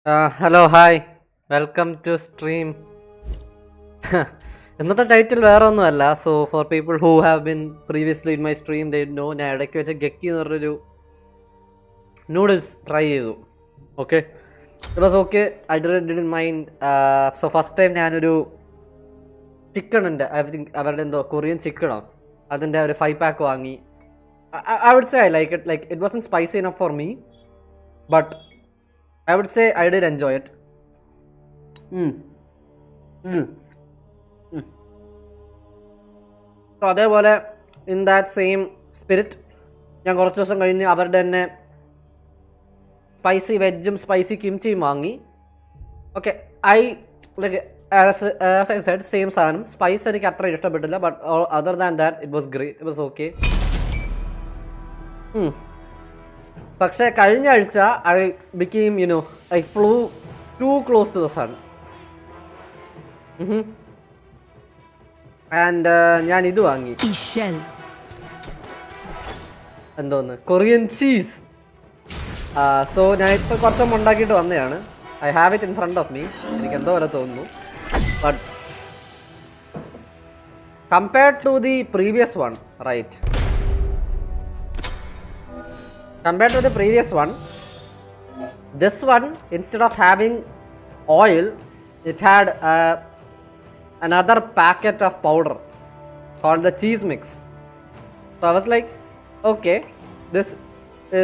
Hello, hi. Welcome to stream. ഇന്നത്തെ title വേറെ ഒന്നുമല്ല. So for people who have been previously in my stream they know ഞാൻ ഇടയ്ക്ക് വെച്ച ഗക്കി എന്ന് പറഞ്ഞൊരു നൂഡിൽസ് ട്രൈ ചെയ്തു. Okay, it was okay. I didn't mind. So first time ഞാനൊരു ചിക്കൻ ഉണ്ട്, ഐ തിങ്ക് അവരുടെ എന്തോ കൊറിയൻ ചിക്കനോ അതിൻ്റെ ഒരു 5 pack വാങ്ങി. I would say I like it. Like, it wasn't spicy enough for me, but I would say I did enjoy it. So അതേപോലെ in that same spirit ഞാൻ കുറച്ച് ദിവസം കഴിഞ്ഞ് അവരുടെ തന്നെ സ്പൈസി വെജും സ്പൈസി കിംച്ചിയും വാങ്ങി. Okay, I like as I said same സാധനം. സ്പൈസ് എനിക്ക് അത്ര ഇഷ്ടപ്പെട്ടില്ല, but other than that it was great, it was okay. പക്ഷേ കഴിഞ്ഞ ആഴ്ച I became I flew to close to the sun. And ഞാൻ ഇത് വാങ്ങി, എന്തോന്ന് കൊറിയൻ ചീസ്. സോ ഞാൻ ഇപ്പോൾ കുറച്ചൊന്നും ഉണ്ടാക്കിയിട്ട് വന്നതാണ്. I have it in front of me. എനിക്ക് എന്തോ പോലെ തോന്നുന്നു, but compared to the previous one, right, compared to the previous one, this one, instead of having oil, it had another packet of powder called the cheese mix. So I was like, okay, this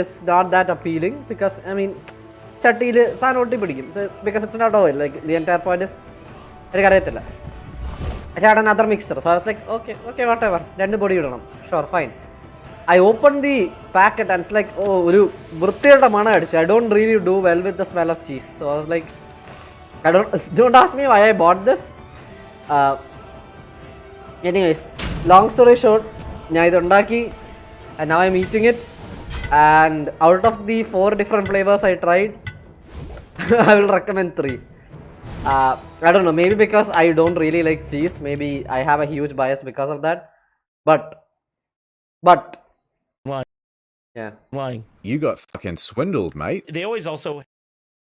is not that appealing because I mean chattile san otti pidikum, so because it's not oil. Like, the entire point is എനിക്കറിയത്തില്ല. It had another mixture, so I was like, okay whatever, രണ്ട് പൊടി ഇടണം, sure, fine. I opened the packet and it's like, oh, ഒരു വൃത്തിയുടെ മണം അടിച്ചു. I don't really do well with the smell of cheese. So I was like, don't ask me why I bought this. Anyways, long story short, ഞാൻ ഇത് ഉണ്ടാക്കി and now I'm eating it, and out of the 4 different flavors I tried, I will recommend 3. I don't know, maybe because I don't really like cheese, maybe I have a huge bias because of that, but yeah, lying. You got fucking swindled, mate. They always also.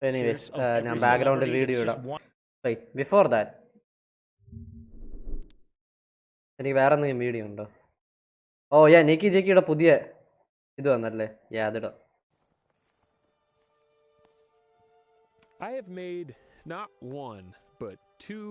anyways, ഞാൻ ബാക്ക്ഗ്രൗണ്ടിൽ video ഇടാം. Wait, before that എനിക്ക് വേറെ എന്തെങ്കിലും video ഉണ്ടോ? ഓ യാ, നീക്കി ജെക്കിയുടെ പുതിയ ഇത് വന്നല്ലേ, അതിടാം. I have made not one, but 2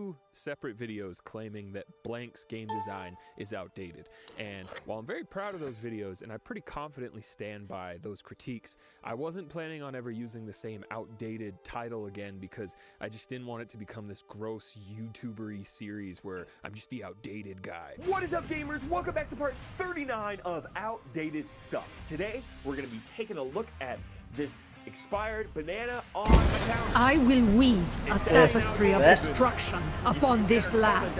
separate videos claiming that Blank's game design is outdated. And while I'm very proud of those videos, and I pretty confidently stand by those critiques, I wasn't planning on ever using the same outdated title again because I just didn't want it to become this gross YouTuber-y series where I'm just the outdated guy. What is up, gamers? Welcome back to part 39 of Outdated Stuff. Today, we're going to be taking a look at this expired banana on account. I will weave a tapestry of destruction upon this land.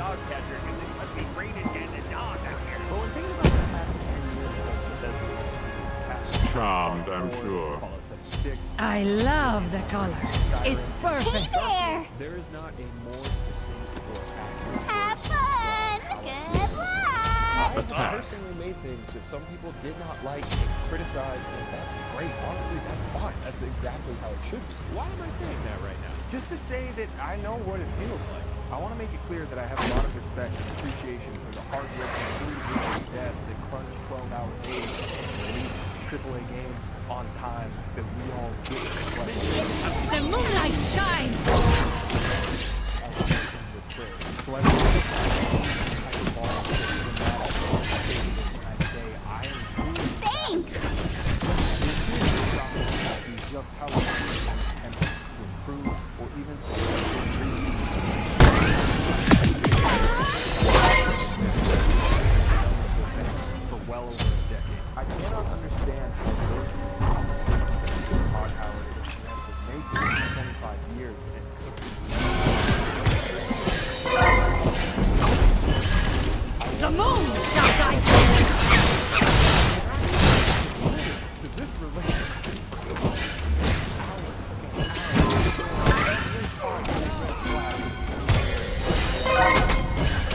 Charmed, I'm sure. I love the color. It's perfect. Hey there! There is not a more succinct or accurate. Have fun! Good luck! I personally made things that some people did not like and criticized, and that's great. Honestly, that's fine. That's exactly how it should be. Why am I saying that right now? Just to say that I know what it feels like. I want to make it clear that I have a lot of respect and appreciation for the hard-working, blue-blooded devs that crunch 12-hour days and release AAA games on time that we all get to play. The moonlight shines. So I want to I am truly Thanks! just how much attempt to improve or even for well over a decade. I cannot understand how this Todd Howard is made this 25 years and The moon shall guide you. to this relationship.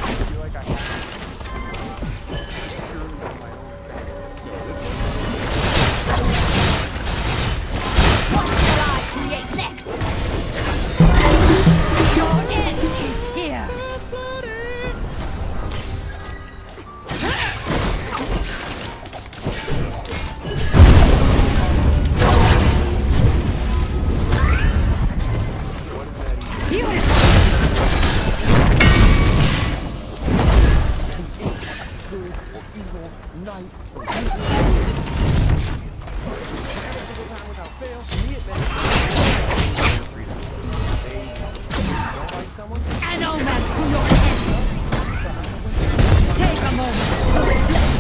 I feel like I have purely on my own sanity. What shall I create next? single time without fail, me admit freedom. They don't like someone. An omen to your head. Take a moment to reflect.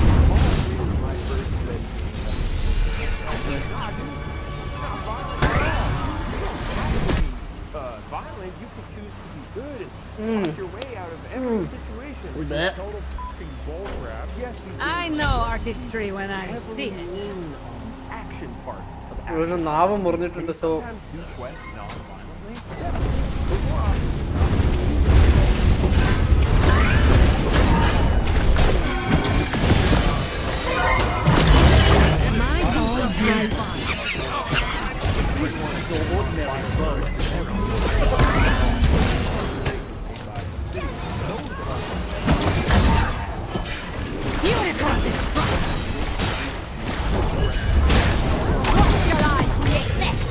My first red violent, you could choose to be good and talk your way out of every situation, which is Bet. total fucking bull crap. Yes, these I games know artistry when I heavily see it. lean on the action part of ഇവന് action. നാവ് മുറിഞ്ഞിട്ടുണ്ട്. So Sometimes do quests non-violently. Definitely. But more often, My God, my beautiful destruction. What shall I create next?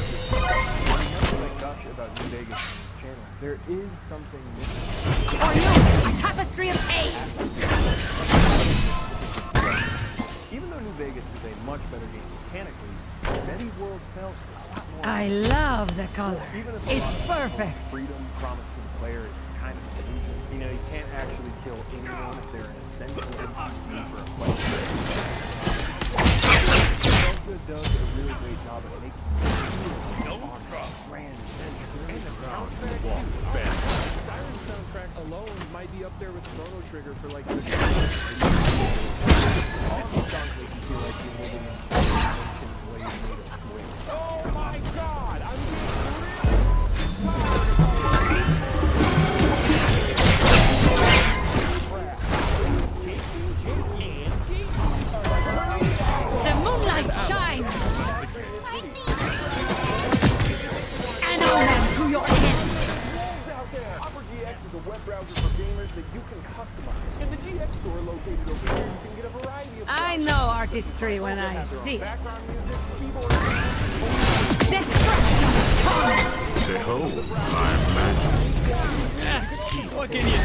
gush about New Vegas on this channel. There is something missing. For you, a tapestry of pain. Even though New Vegas is a much better game mechanically, Betty's World felt a lot more. I love the color. Even if It's perfect. freedom promised to the player is kind of an illusion. You know, you can't actually kill anyone if they're an essential NPC for a play. Bethesda does a really great job at making you feel on a grand adventure. And the soundtrack, too. Siren soundtrack alone might be up there with Chrono Trigger for like the all the songs make you feel like you're living in some ancient blade made of swing. Oh my god! I'm The moonlight shines. An omen to your head. out there! Opera GX is a web browser for gamers that you can customize. In the GX store located over here, you can get a variety of I know artistry when I see it. background music, keyboard, Destruction comes. Behold my magic. What can you do?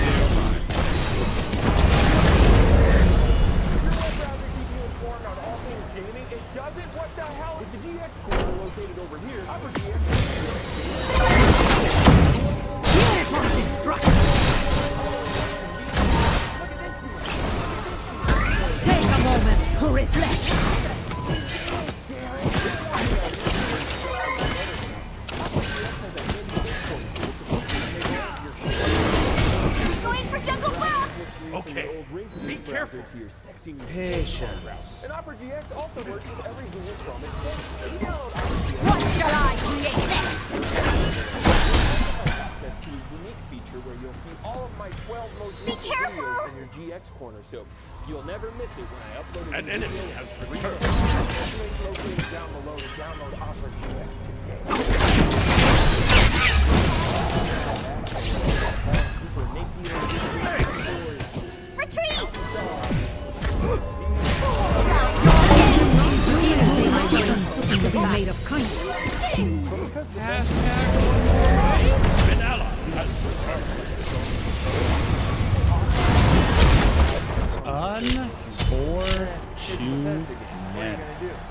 browser keep you informed on all things gaming. It doesn't? What the hell? With the GX corner located over here, Opera GX Beautiful destruction. Take a moment to reflect. Going for Jungle Book! Okay, be careful to your sexy patience. And Opera GX also works with every Google Chrome extension. If you download Opera GX, What shall I create next? access to a unique feature where you'll see all of my 12 most recent careful! videos in your GX corner, so you'll never miss it when I upload it. An enemy has returned. Link located down below to download Opera GX today. Super Naked Retreat! To be made of kindness. An ally has Unfortunate.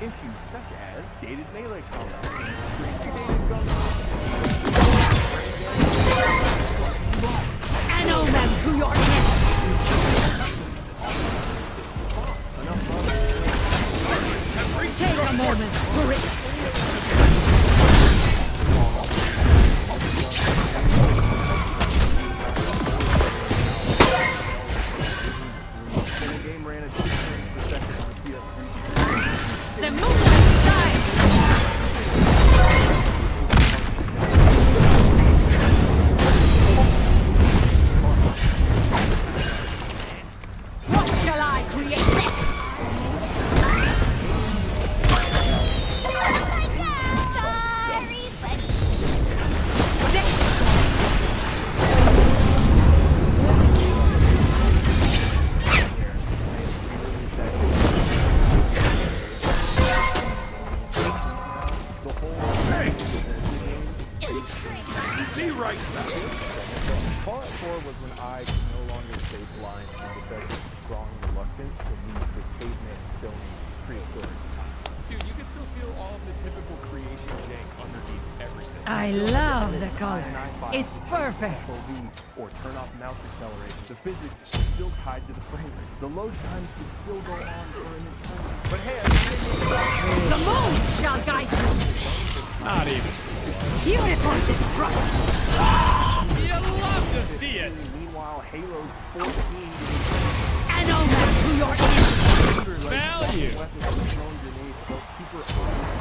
Issues such as dated melee combat, An omen to your head. Take a moment to reflect. the game ran at 6 frames per second on PS3. The moonlight shines. What shall I create next? story. Dude, you can still feel all of the typical creation jank underneath everything. I love the color. It's perfect. FOV or turn off mouse acceleration. The physics is still tied to the frame rate. The load times can still go on for an eternity. But hey, The moon shall guide you. Not even. Beautiful destruction. You love to see it. Meanwhile, Halo's 14 An omen to your end. Value. weapons and throwing grenades felt super honest.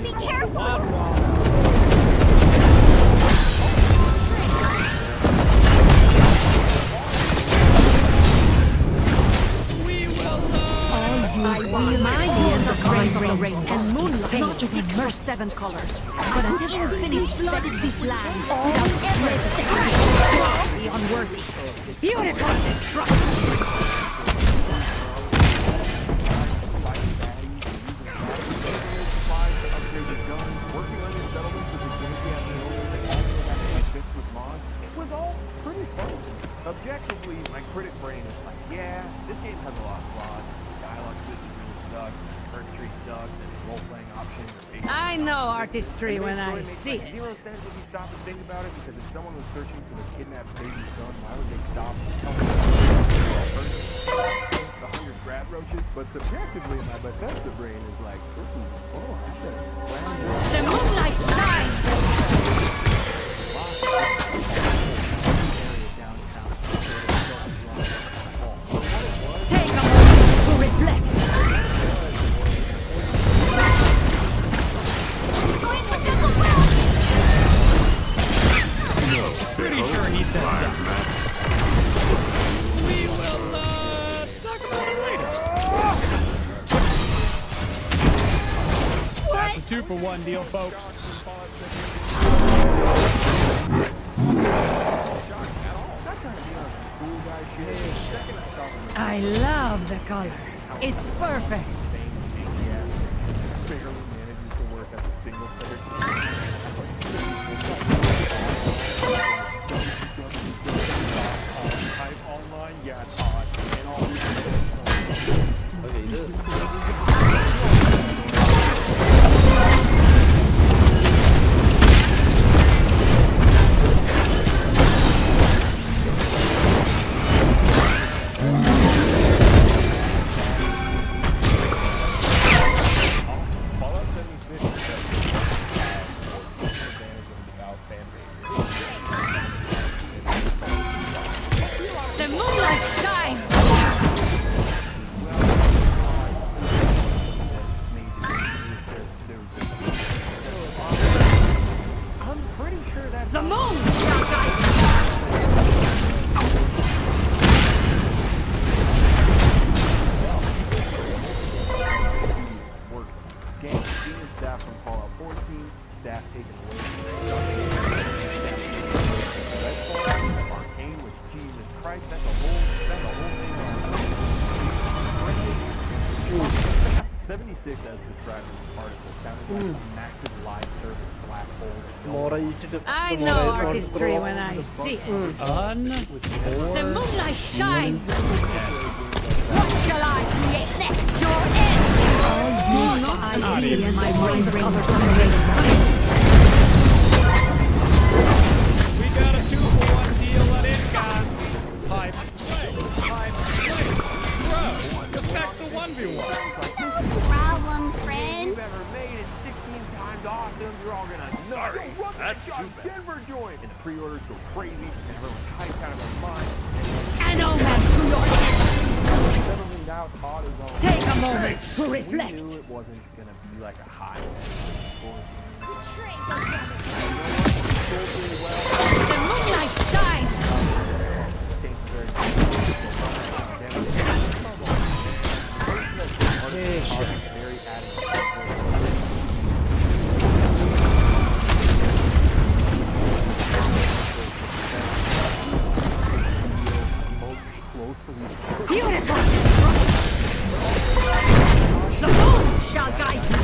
Be careful! And moonlight is immersed 7 colors. But until infinity flooded this land, without unworthy. Beautiful destruction. Working on your settlements with the janky ass building that also has to be fixed with mods. It was all pretty fun to me. Objectively, my critic brain is like, yeah, this game has a lot of flaws. The dialogue system really sucks, turn tree sucks, and role-playing options are basically I know non-existent. artistry And the when main I story makes, see like, it. zero sense if you stop and think about it, because if someone was searching for their kidnapped baby son, why would they stop and help the 100 crab roaches? But subjectively, my Bethesda brain is like, ooh, oh, I gotta scramble. The moonlight shines. Take a moment to reflect. Going for Jungle Bro! Pretty sure he said that. We will, talk about it later. That's a 2-for-1 deal, folks. I love the color. It's perfect. Barely manages to work as a single type online, yeah, Todd, and all Okay, ഇത് Fallout 76 advantage of a devout fan base. The moonlight shines. I'm pretty sure that's The moon shall guide you. worked on this game. Senior staff from Fallout 4's team, staff taken away from Redfall, Arcane, which Jesus Christ, that's a whole thing. 76, as described in this article, sounded like a massive live service black hole. more eat I know artistry when I see it. The moonlight shines. What shall I create next? Your end. Do not I see in my mind the colors of the rainbow. We got a 2-for-1 deal at Njan. Hype. Bro, respect the 1v1. Problem, friend. You've ever made it 16 times awesome, you're all gonna nut. Yo, run that shot Denver joint! And the pre-orders go crazy, and everyone's hyped out of their minds. An omen to your end. Suddenly now Todd is on. Take a moment to We reflect. knew it wasn't gonna be like a high. Betray The moonlight shines. Thank you very much. Very Beautiful. The moon shall guide you.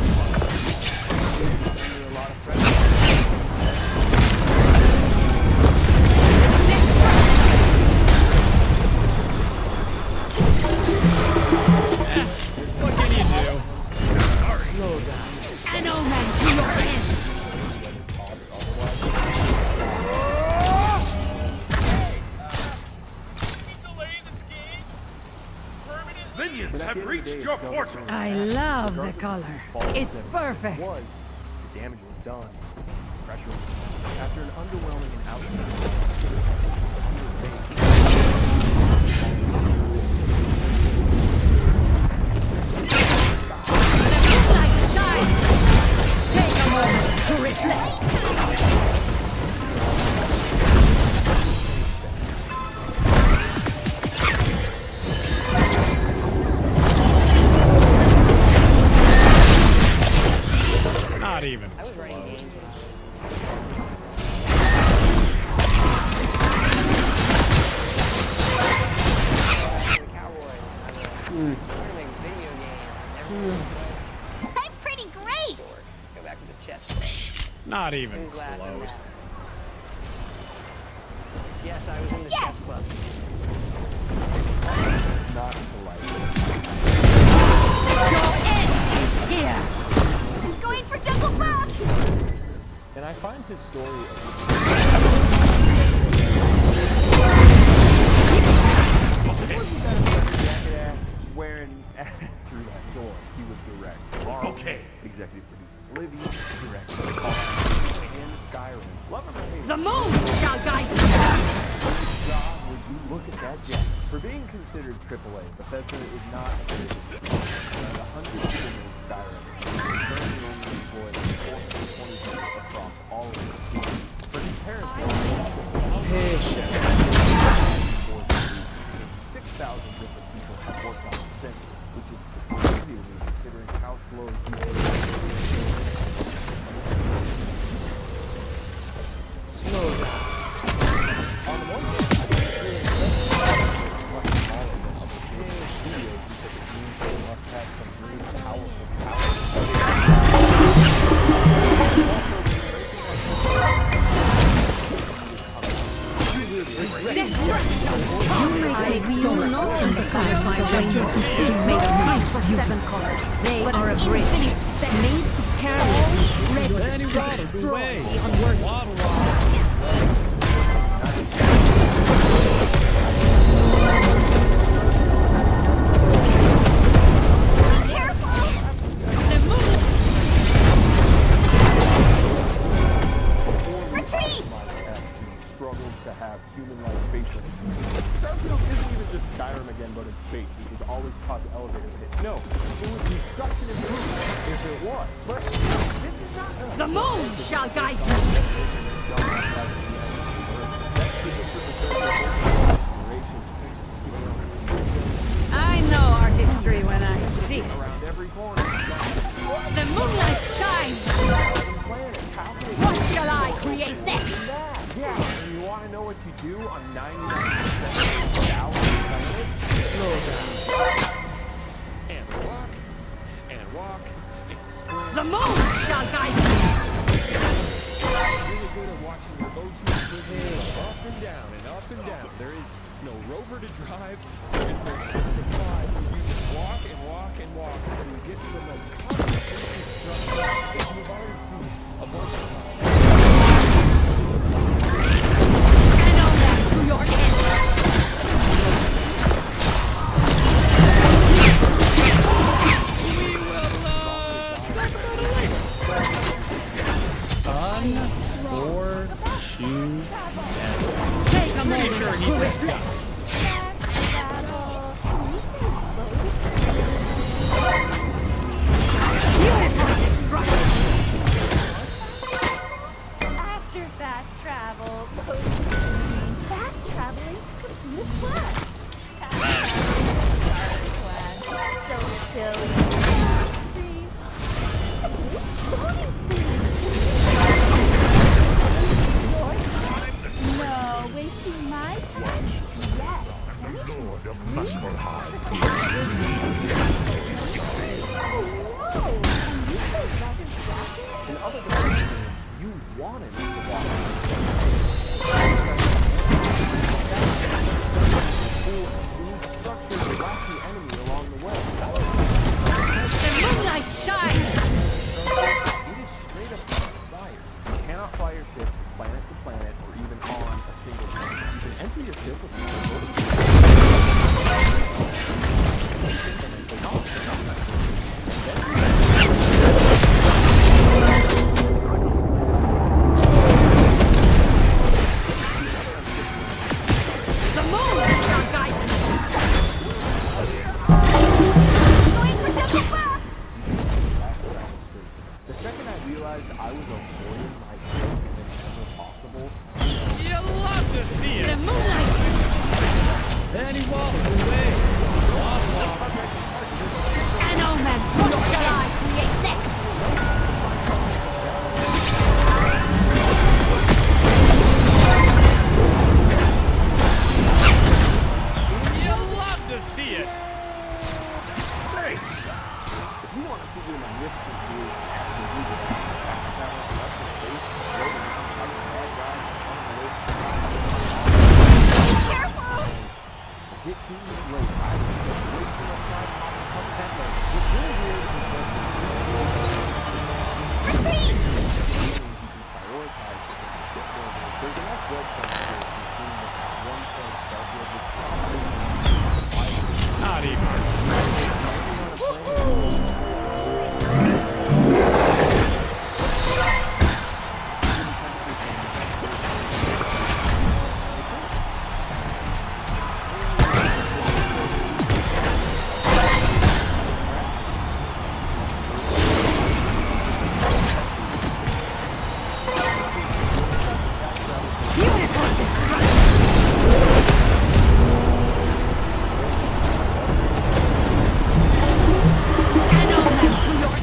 At the end of the breached day, your it doesn't portal. really I matter. love the Regardless of color. whose fault It's 76 perfect. was, the damage was done. Pressure was after an underwhelming and outdated Moonlight shines. Take a moment to reflect. Not even. I'm pretty great. Go back to the chest. Not even Who's laughing close. now? Yes, I was in the Yes. chess club. not polite. Your end is here. I'm going for Jungle Book. And I find his story wearing through that door. He was direct. Mark, Okay. executive producer Livy, director in Skyrim. Love him or hate him. The moon shall guide you. God, would you look at that jet? For being considered AAA, Bethesda is not a physics studio. The 100 people in Skyrim currently only employ 420 people across all of the studios. For comparison, 6,000 different people have worked on it since, which is crazy to me considering how slow Slow down. On the one hand, I think it's really impressive much smaller than other big studios because it means they must have some really powerful I will not emphasize my rainbow being made of mice for 7 colors. They are a bridge made to carry it, ready to destroy the unworthy. Waddle, waddle. Careful. The moon Retreat. struggles to have human-like facial expressions. Starfield isn't even just Skyrim again, but in space, which was always taught to elevator pitch. No, it would be such an improvement if it was. But this is not The moon shall guide you. I know art history when I see it. Around every corner. The moonlight shines. Planets, how can it What shall I create next? be that? Yeah, and you want to know what you do on 99% of down And walk, and walk. It's spring. The moon shall guide you. Really good at watching your O2 switch up and down and up and down. There is no rover to drive. There is no ship to fly. You just walk and walk and walk until you get to the most complicated structure that you've already seen a bunch of times. And on that to your end. Take a moment to reflect. Beautiful destruction. After fast travel, fast traveling to the class. So silly. No, wasting my time. Yes. In other dimensions, you wanted to walk. You need structure to block the enemy along the way. The moonlight shines. It is straight up fire. You cannot fire ships from planet to planet or even on a single planet. You can enter your ship with a There's enough breadcrumbs here to assume that at one point Starfield was probably Not even.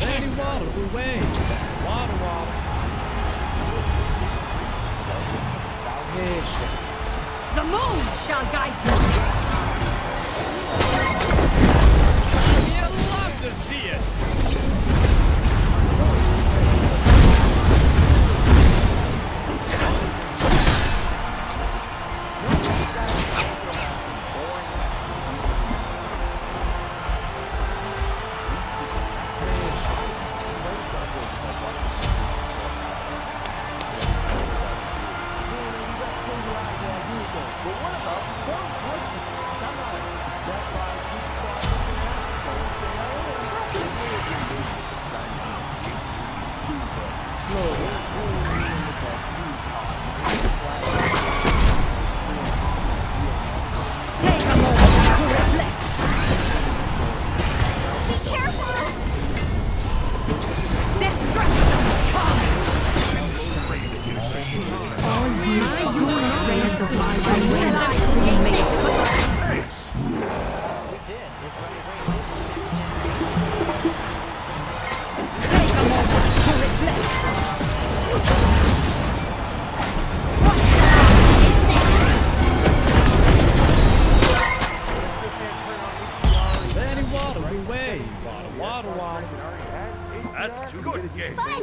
Any water away. Water, water. The moon shall guide you. You love to see it. Take a moment to reflect. Be careful! Destruction comes. All you raise of my will I create. Take a moment to reflect. What shall I do next? Any water away. Water, water, water. That's too good. Fun game! Bye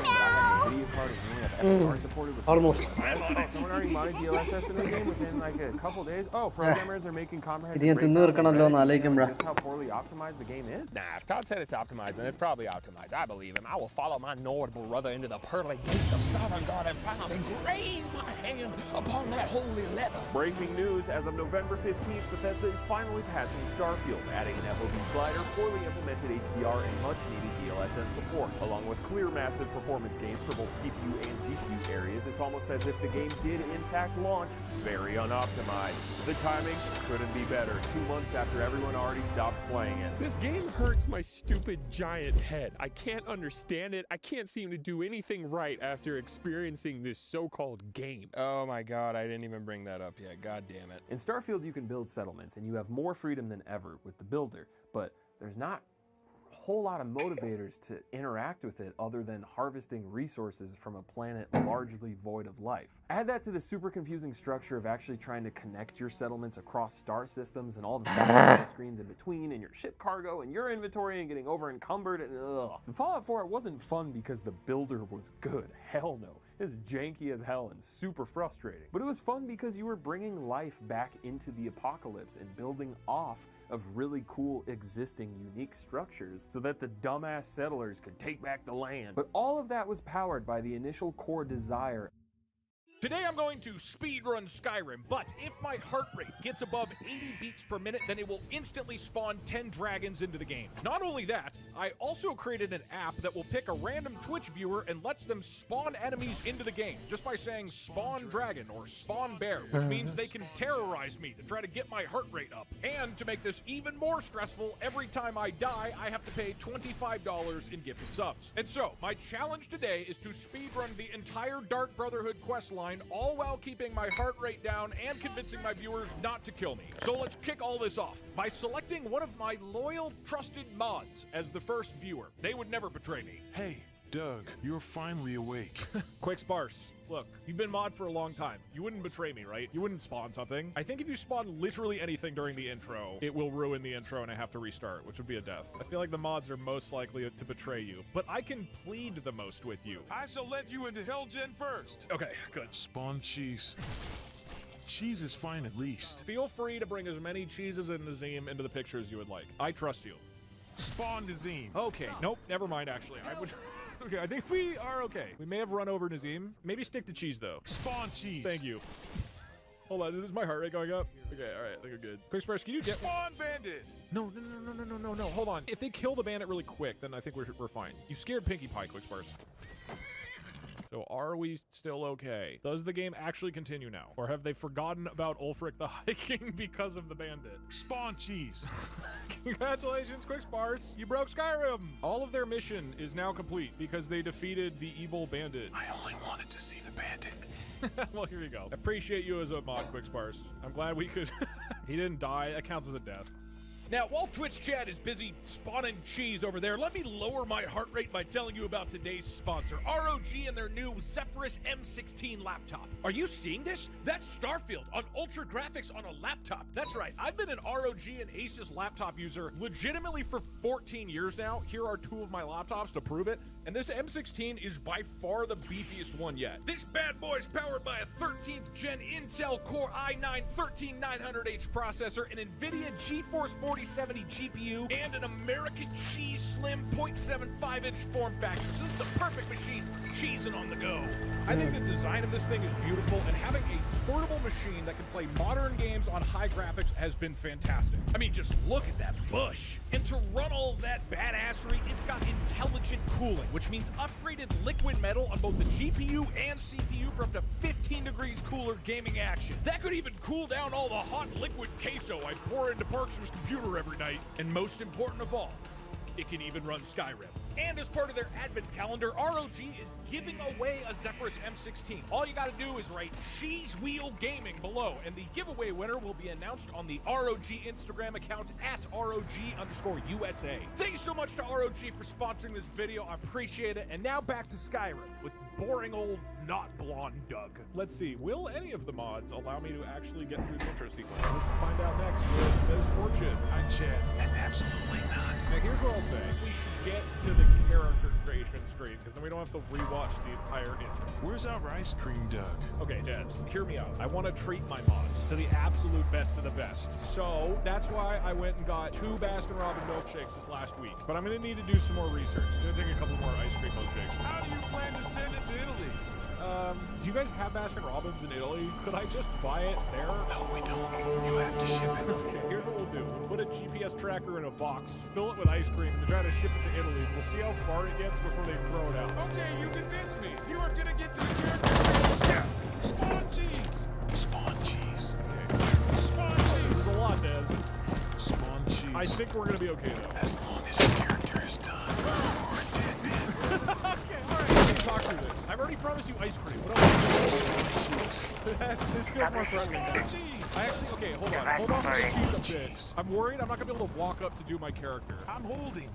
now! Video card is only have FSR supported with Almost. DLSS. Someone already modded DLSS in the game within like a couple days. Oh, programmers are making comprehensive ഇത് ഞാൻ തിന്നു തീർക്കണമല്ലോ എന്ന് ആലോചിക്കുമ്പോഴാ. just how poorly optimized the game is. Nah, if Todd said it's optimized, then it's probably optimized. I believe him. I will follow my notable brother into the pearly gates of Southern God and found and graze my hand upon that holy leather. Breaking news, as of November 15th, Bethesda is finally patching Starfield, adding an FOV slider, poorly implemented HDR, and much-needed DLSS support. Along with clear massive performance gains for both CPU and GPU areas, it's almost as if the game did in fact launch very unoptimized. The timing couldn't be better, 2 months after everyone already stopped playing it. This game hurts my stupid giant head. I can't understand it. I can't seem to do anything right after experiencing this so-called game. Oh my god, I didn't even bring that up yet. God damn it. In Starfield, you can build settlements, and you have more freedom than ever with the builder, but there's not a whole lot of motivators to interact with it other than harvesting resources from a planet largely void of life. Add that to the super confusing structure of actually trying to connect your settlements across star systems and all the fancy screens in between, and your ship cargo and your inventory, and getting over encumbered, and ugh. In Fallout 4, it wasn't fun because the builder was good. Hell no. It's janky as hell and super frustrating. But it was fun because you were bringing life back into the apocalypse and building off of really cool existing unique structures so that the dumbass settlers could take back the land. But all of that was powered by the initial core desire. Today I'm going to speedrun Skyrim, but if my heart rate gets above 80 beats per minute, then it will instantly spawn 10 dragons into the game. Not only that, I also created an app that will pick a random Twitch viewer and lets them spawn enemies into the game, just by saying spawn dragon or spawn bear, which means they can terrorize me to try to get my heart rate up. And to make this even more stressful, every time I die, I have to pay $25 in gifted subs. And so, my challenge today is to speedrun the entire Dark Brotherhood questline, all while keeping my heart rate down and convincing my viewers not to kill me. So let's kick all this off by selecting one of my loyal, trusted mods as the first viewer. They would never betray me. Hey, Doug, you're finally awake. Quick sparse. Look, you've been mod for a long time. You wouldn't betray me, right? You wouldn't spawn something. I think if you spawn literally anything during the intro, it will ruin the intro and I have to restart, which would be a death. I feel like the mods are most likely to betray you, but I can plead the most with you. I shall let you into Hellgen first. Okay, good. Spawn cheese. Cheese is fine at least. Feel free to bring as many cheeses and Nazim into the picture as you would like. I trust you. Spawn Nazim. Okay, nope, never mind actually. I would Okay, I think we are okay. We may have run over Nazim. Maybe stick to cheese, though. Spawn cheese. Thank you. Hold on, is my heart rate going up? Okay, all right, I think we're good. Quick Sparse, can you get Spawn bandit. No, hold on. If they kill the bandit really quick, then I think we're fine. You scared Pinkie Pie, Quick Sparse. So are we still okay? Does the game actually continue now? Or have they forgotten about Ulfric the High King because of the bandit? Spawn cheese. Congratulations, Quick Sparse. You broke Skyrim. All of their mission is now complete because they defeated the evil bandit. I only wanted to see the bandit. Well, here you go. Appreciate you as a mod, Quick Sparse. I'm glad we could... He didn't die. That counts as a death. Now, while Twitch chat is busy spawning cheese over there, let me lower my heart rate by telling you about today's sponsor, ROG and their new Zephyrus M16 laptop. Are you seeing this? That's Starfield on ultra graphics on a laptop. That's right, I've been an ROG and Asus laptop user legitimately for 14 years now. Here are two of my laptops to prove it, and this M16 is by far the beefiest one yet. This bad boy is powered by a 13th gen Intel Core i9-13900H processor, an NVIDIA GeForce 4070 GPU, and an American Cheese Slim 0.75-inch form factor. So this is the perfect machine for cheesing on the go. I think the design of this thing is beautiful, and having a portable machine that can play modern games on high graphics has been fantastic. I mean, just look at that bush. And to run all of that badassery, it's got intelligent cooling, which means upgraded liquid metal on both the GPU and CPU for up to 15 degrees cooler gaming action. That could even cool down all the hot liquid queso I pour into Parker's computer every night. And most important of all, it can even run Skyrim. And as part of their advent calendar, ROG is giving away a Zephyrus M16. All you gotta do is write Cheese Wheel Gaming below, and the giveaway winner will be announced on the ROG Instagram account at ROG_USA. Thank you so much to ROG for sponsoring this video. I appreciate it. And now back to Skyrim with boring old not blonde Doug. Let's see, will any of the mods allow me to actually get through the intro sequence? Let's find out next with Misfortune. I chat, and absolutely not. Now here's what I'll say. We should get to the character creation screen, because then we don't have to rewatch the entire intro. Where's our ice cream, Doug? Okay, Des, hear me out. I want to treat my mods to the absolute best of the best. So that's why I went and got 2 Baskin-Robbins milkshakes this last week. But I'm going to need to do some more research. It's going to take a couple more ice cream milkshakes. How do you plan to send it to Italy? Do you guys have Baskin-Robbins in Italy? Could I just buy it there? No, we don't. You have to ship it. Okay, here's what we'll do. We'll put a GPS tracker in a box, fill it with ice cream, and try to ship it to Italy. We'll see how far it gets before they throw it out. Okay, you convinced me. You are gonna get to the character. Yes! Spawn cheese. Spawn cheese. Okay. Spawn This cheese. is a lot, Des. Spawn cheese. I think we're gonna be okay, though. As long as the character is done. Okay, alright, we can talk through this. I've already promised you ice cream. What else? This feels more friendly. I actually, okay, hold on. Hold on for the cheese a bit. I'm worried I'm not gonna be able to walk up to do my character. I'm holding.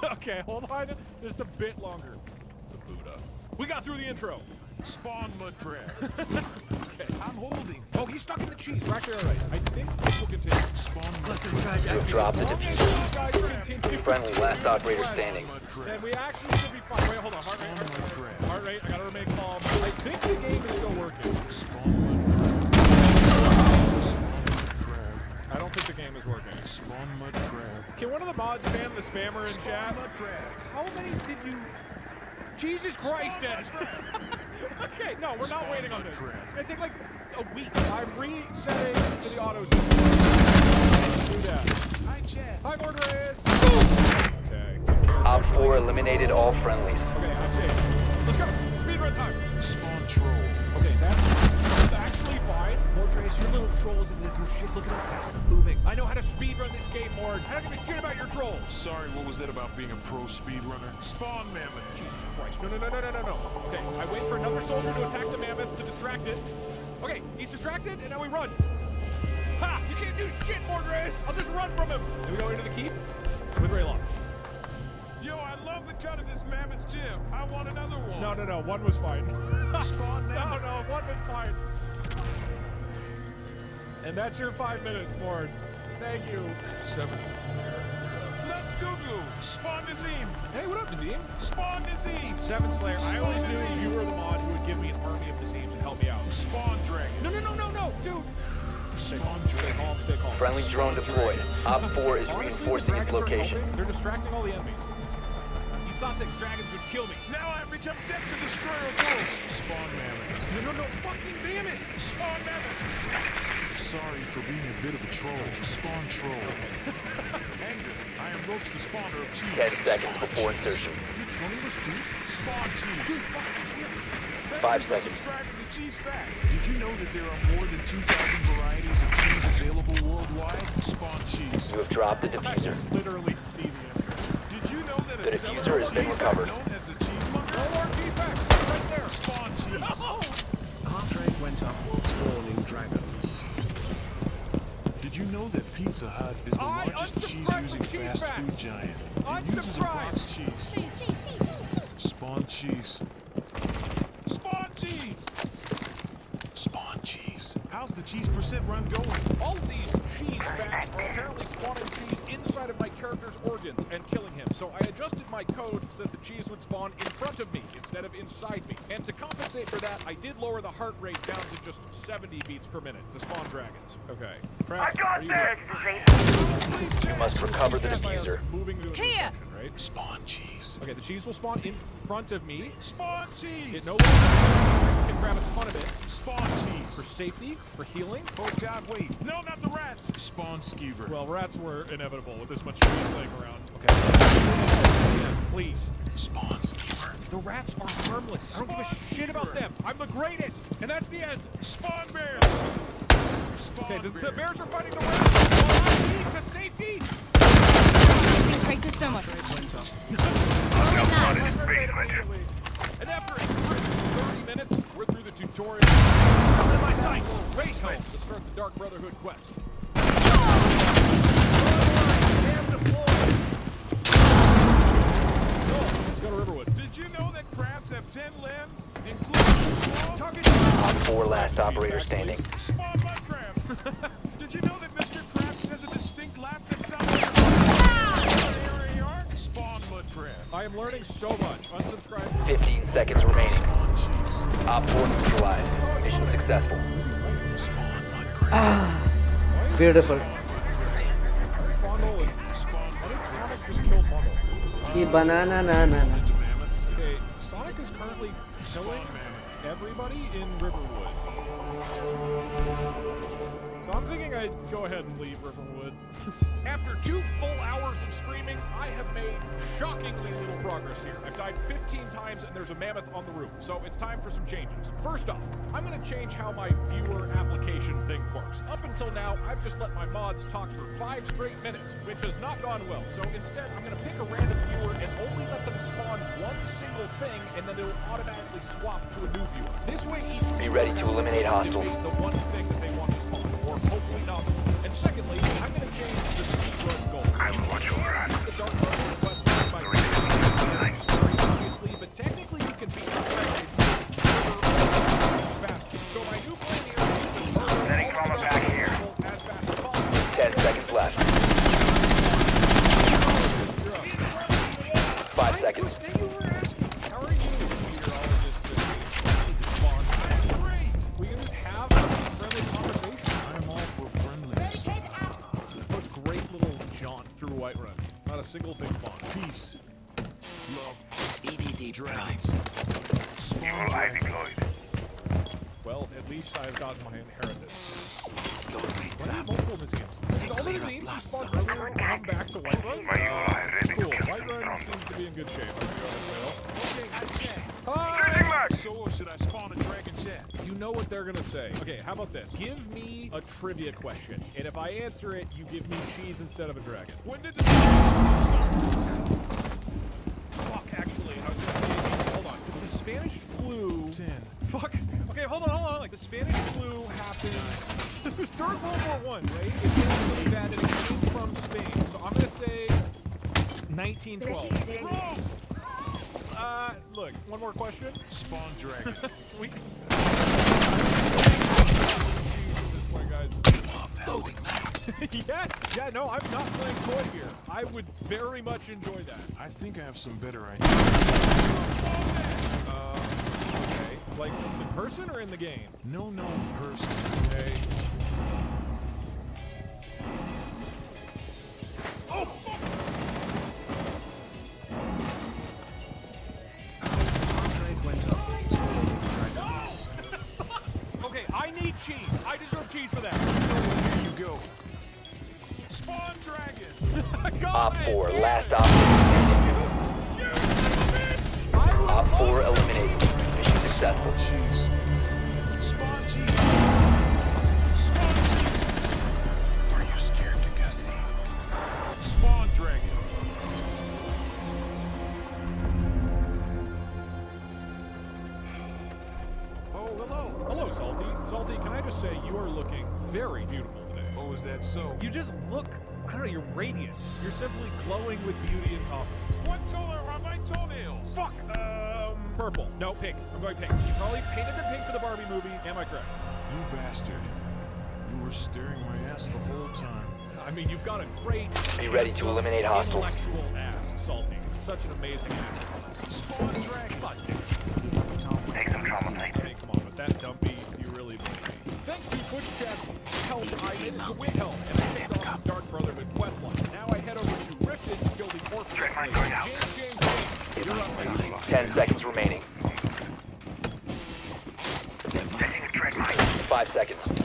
Okay, hold on just a bit longer. The Buddha. We got through the intro. Spawn mud crab. Okay. I'm holding. Oh, he's stuck in the cheese. We're actually alright. I think this will continue. Spawn mud You have dropped the diffuser. Friendly, last operator standing. Then we actually should be fine. Wait, hold on. Heart rate. I gotta remain calm. I think the game is still working. I don't think the game is working. Spawn mud crab. Can one of the mods ban the spammer in chat? How many did you... Jesus Christ, Des! Okay, no, we're not waiting on this. It's gonna take like a week. I'm resetting to the auto save. Do that. Hi, chat. Hi, Morgrace! Okay. Op 4 eliminated all friendlies. Okay, I'm safe. Let's go. Speedrun time. Spawn troll. Okay, that's actually fine. Mordrace, your little troll isn't gonna do shit. Look at how fast I'm moving. I know how to speedrun this game, Mord. I don't give a shit about your troll. Sorry, what was that about being a pro speedrunner? Spawn mammoth. Jesus Christ. No. Okay, I wait for another soldier to attack the mammoth to distract it. Okay, he's distracted, and now we run. Ha! You can't do shit, Mordrace! I'll just run from him. Then we go into the keep with Rayloff. Yo, I love the cut of this mammoth's jib. I want another one. No. One was fine. Spawn mammoth. No. One was fine. And that's your 5 minutes, Mord. Thank you. 7. Let's go. Spawn Nazim. Hey, what up, Nazim? Spawn Nazim. 7 Slayer. I always knew you were the mod who would give me an army of Nazims to help me out. Spawn dragon. No, dude. Spawn dragon. Stay calm. Friendly drone deployed. Op 4 is Honestly, reinforcing the its dragons are location. helping. They're distracting all the enemies. You thought that dragons would kill me. Now I've become death the destroyer of worlds. Spawn mammoth. No, fucking damn it! Spawn mammoth. Sorry for being a bit of a troll. Spawn troll. Anger. I am Roach the spawner of cheese. 10 seconds before insertion. Spawn cheese. 5 seconds. Subscribing to Cheese Facts. Did you know that there are more than 2,000 varieties of cheese available worldwide? Spawn cheese. You have dropped the diffuser. Literally see the entrance. Did you know that The diffuser has been recovered. known as a cheesemonger? No more cheese facts, right there. Spawn cheese. No! Heart rate went up, spawning dragons. Did you know that Pizza Hut is the largest cheese-using fast food giant? It uses a box cheese. Spawn cheese. Spawn cheese! Spawn cheese. How's the cheese percent run going? All of these cheese facts are apparently spawning cheese inside of my character's organs and killing him. So I adjusted my code so that the cheese would spawn in front of me instead of inside me. And to compensate for that, I did lower the heart rate down to just 70 beats per minute to spawn dragons. Okay. Crap, are you here? You must recover the diffuser. Moving to a Here. section, right? Spawn cheese. Okay, the cheese will spawn in front of me. Spawn cheese! It no longer can grab a ton of it. Spawn cheese. For safety, for healing. Oh god, wait. No, not the rats. Spawn skeever. Well, rats were inevitable with this much cheese laying around. Okay. Yeah, please. Spawn skeever. The rats are harmless. I don't give a shit about them. I'm the greatest. And that's the end. Spawn bear. Spawn Okay, the bear. bears are fighting the rats. All I need to safety. Traces thermal. And after 30 minutes, we're through the tutorial. Come to my sights. Basement to start the Dark Brotherhood quest. Let's go to Riverwood. Did you know that crabs have 10 limbs, including Talking Op 4 last operator standing. Spawn mud crab. Did you know that Mr. Krabs has a distinct laugh that sounds like Spawn mud crab. I am learning so much. Unsubscribe. 15 seconds remaining. Spawn cheese. Op 4 neutralized. Mission successful. Spawn mud crab. Beautiful. Fondle and I think Sonic just killed Fondle. Ki banana na na. Ninja mammoths. Okay, Sonic is currently killing everybody in Riverwood. So I'm thinking I'd go ahead and leave Riverwood. After 2 full hours of streaming, I have made shockingly little progress here. I've died 15 times and there's a mammoth on the roof, so it's time for some changes. First off, I'm going to change how my viewer application thing works. Up until now, I've just let my mods talk for 5 straight minutes, which has not gone well. So instead, I'm going to pick a random viewer and only let them spawn one single thing, and then it'll automatically swap to a new viewer. This way, each Be ready to eliminate hostiles. the one thing that they want to spawn, or hopefully not. And secondly, I'm going to change the speedrun goal. I will watch over us. The Dark Brotherhood quest by obviously, but technically you can beat the fast. So my new plan here is to Setting trauma back here. as fast as possible. 10 seconds left. 5 seconds. Then you were asking, how are you, meteorologist? Spawn. We can just have a friendly conversation. I'm all for friendliness. What a great little jaunt through Whiterun. Not a single thing spawned. Peace. Love. EDD Dragons. Neural eye deployed. Well, at least I've gotten my inheritance. Doorway Why do you have multiple Nazeems? Did all the Nazeems who spawned earlier come back to Whiterun? Cool. Whiterun seems to be in good shape. Hi! So, or should I spawn a dragon chat? You know what they're gonna say. Okay, how about this? Give me a trivia question, and if I answer it, you give me cheese instead of a dragon. When did the start? Fuck, actually, I was gonna say, hold on, because the Spanish flu... 10. Fuck. Okay, hold on. Like, the Spanish flu happened... It was during World War I, right? It was really bad, and it came from Spain. So I'm gonna say 1912. Wrong! Look, one more question. Spawn dragon. We can... this point, guys. Loading Yeah, no, I'm not playing coy here. I would very much enjoy that. I think I have some better ideas. Okay. Like, in person or in the game? No known person. Okay. Oh, fuck! need cheese. I deserve cheese for that. Here you go. Spawn dragon. Op 4, last operator. Op 4 eliminated. Mission successful. Cheese. Spawn cheese. Spawn cheese. Are you scared to Gussie? Spawn dragon. Oh, hello. Hello, Salty. Salty, can I just say you are looking very beautiful today. Oh, is that so? You just look, I don't know, you're radiant. You're simply glowing with beauty and confidence. What color are my toenails? Fuck! Purple. No, pink. I'm going pink. You probably painted them pink for the Barbie movie. Am I correct? You bastard. You were staring my ass the whole time. I mean, you've got a great, Be ready to eliminate hostiles. intellectual ass, Salty. Such an amazing ass. Spawn dragon. God damn. Take some trauma plate. Hey, come on, with that dumpy, you really believe me. Thanks to Twitch chat's help, I made it to Win Help, and I kicked off the Dark Brotherhood questline. Now I head over to Rifted to kill the orphan. James, you're up, baby. 10 seconds remaining. 5 seconds. You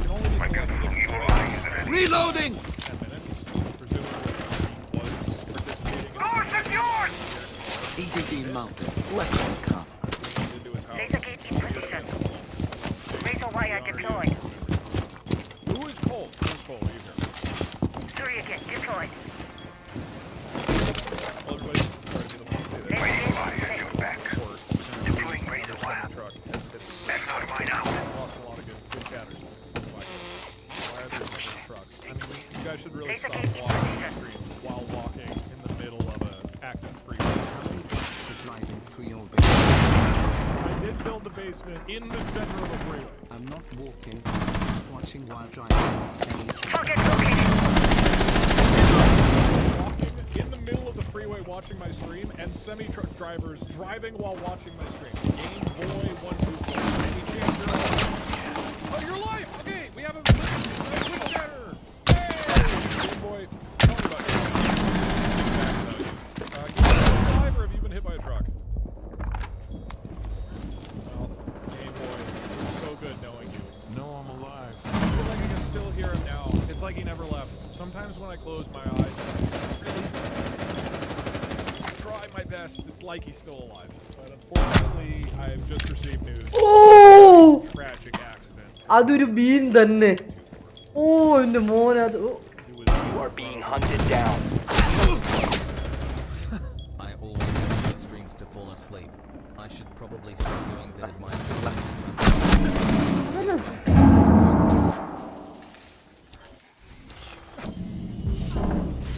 can only be selected Reloading! 10 minutes, presumably was participating in EDD mounted. Let them come. into his house. Laser gate in position. Razor wire deployed. Who is cold? Who's cold? Are you here? Surya kit deployed. Well, everybody's trying to be the most do that. Deploying razor wire. Truck has hit That's not mine now. lost a lot of good chatters. Why are there trucks? I mean, you guys should really Laser stop gate in watching position. streams while walking in the middle of an active freeway. I did build the basement in the center of a freeway. I'm not walking, watching while driving on stage. Target located. Walking in the middle of the freeway watching my stream, and semi-truck drivers driving while watching my stream. Game Boy 124. Any chance you're alive? Yes. Oh, you're alive! Okay, we have a Twitch chatter! Hey! Game Boy, tell me about yourself. Are you alive, or have you been hit by a truck? Well, Game Boy, it's so good knowing you. No, I'm alive. I feel like I can still hear him now. It's like he never left. Sometimes when I close my eyes, I try my best. It's like he's still alive. But unfortunately, I've just received news. Oh! Tragic accident. അതൊരു been തന്നെ. ഓ എന്റെ മോനെ അത്. You are being hunted down. I always want the streams to fall asleep. I should probably start doing that at my job.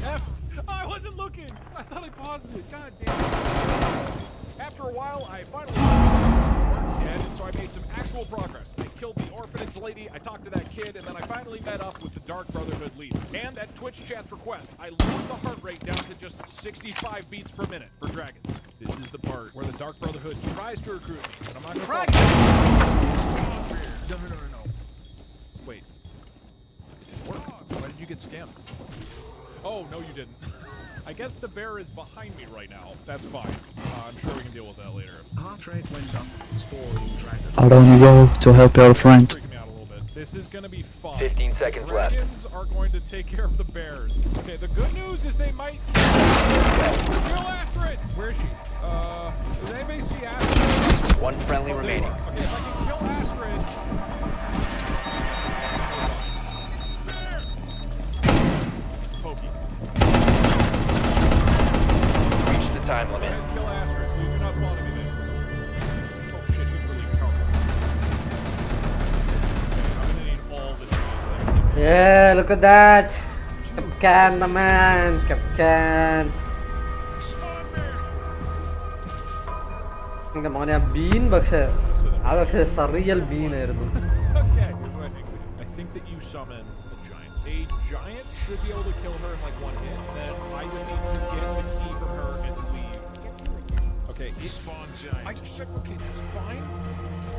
F! I wasn't looking! I thought I paused it. God damn it. After a while, I finally dead, and so I made some actual progress. I killed the orphanage lady, I talked to that kid, and then I finally met up with the Dark Brotherhood leader. And at Twitch chat's request, I lowered the heart rate down to just 65 beats per minute for dragons. This is the part where the Dark Brotherhood tries to recruit me, but I'm not gonna fall. No. Wait. It didn't work. Why did you get scammed? Oh, no you didn't. I guess the bear is behind me right now. That's fine. I'm sure we can deal with that later. Heart rate went up. Spawning dragon. I'll only go to help your friend. Freaking me out a little bit. This is gonna be fun. 15 seconds left. Dragons are going to take care of the bears. Okay, the good news is they might kill Astrid. Where is she? Does anybody see Astrid? One friendly remaining. Okay, if I can kill Astrid. Pokey. Reach the time limit. Kill Astrid. Please do not spawn anything. Oh shit, she's really powerful. Okay, I'm gonna need all the cheese. Yeah, look at that. Capcan the man. Capcan. എന്റെ മോനെ ആ been പക്ഷെ അത് പക്ഷെ surreal been ആയിരുന്നു. Okay, here's what I think. I think that you summon a giant. A giant should be able to kill her in like one hit. Then I just need to get the key from her and leave. Okay, Spawn giant. I said, okay, that's fine.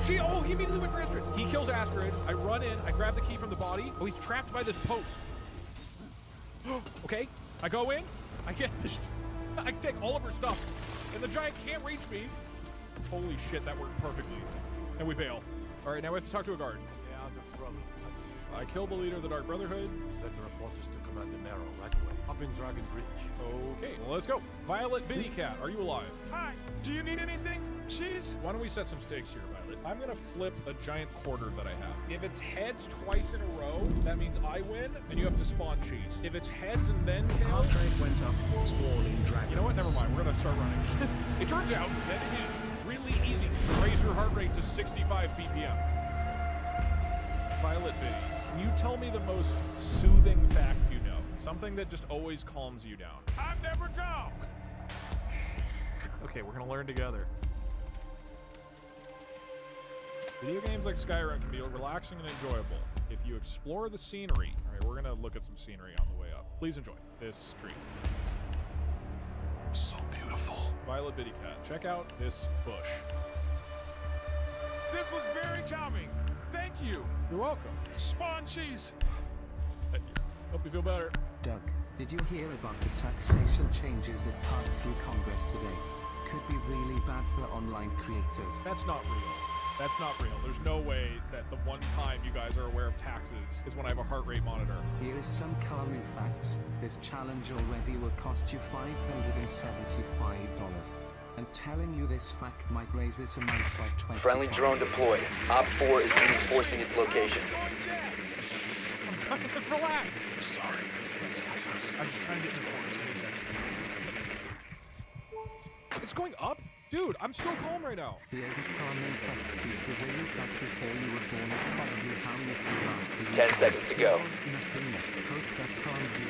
He immediately went for Astrid. He kills Astrid. I run in. I grab the key from the body. Oh, he's trapped by this post. Okay, I go in. I get this. I take all of her stuff, and the giant can't reach me. Holy shit, that worked perfectly. And we bail. All right, now we have to talk to a guard. Yeah, the brother. I killed the leader of the Dark Brotherhood. Let the reporters to Commander Narrow right away. Up in Dragon Bridge. Okay, well, let's go. Violet Bitty Cat, are you alive? Hi. Do you need anything? Cheese? Why don't we set some stakes here, Violet? I'm gonna flip a giant quarter that I have. If it's heads twice in a row, that means I win, and you have to spawn cheese. If it's heads and then tails... Heart rate went up, spawning dragons. You know what? Never mind. We're gonna start running. It turns out that it is really easy to raise your heart rate to 65 BPM. Violet Bitty, can you tell me the most soothing fact you know? Something that just always calms you down. I've never gone. Okay, we're gonna learn together. Video games like Skyrim can be relaxing and enjoyable if you explore the scenery. All right, we're gonna look at some scenery on the way up. Please enjoy this tree. So beautiful. Violet Bitty Cat, check out this bush. This was very calming. Thank you. You're welcome. Spawn cheese. Thank you. Hope you feel better. Doug, did you hear about the taxation changes that passed through Congress today? Could be really bad for online creators. That's not real. That's not real. There's no way that the one time you guys are aware of taxes is when I have a heart rate monitor. Here is some calming facts. This challenge already will cost you $575. And telling you this fact might raise this amount by 20. Friendly drone deployed. Op 4 is reinforcing its location. I'm trying to relax. Sorry. Thanks, guys. I'm just trying to get in the forest. It's going up? Dude, I'm so calm right now. Here's a calming fact for you. The way you felt before you were born is probably how you feel after you 10 seconds to go. Nothingness. Hope that calmed you.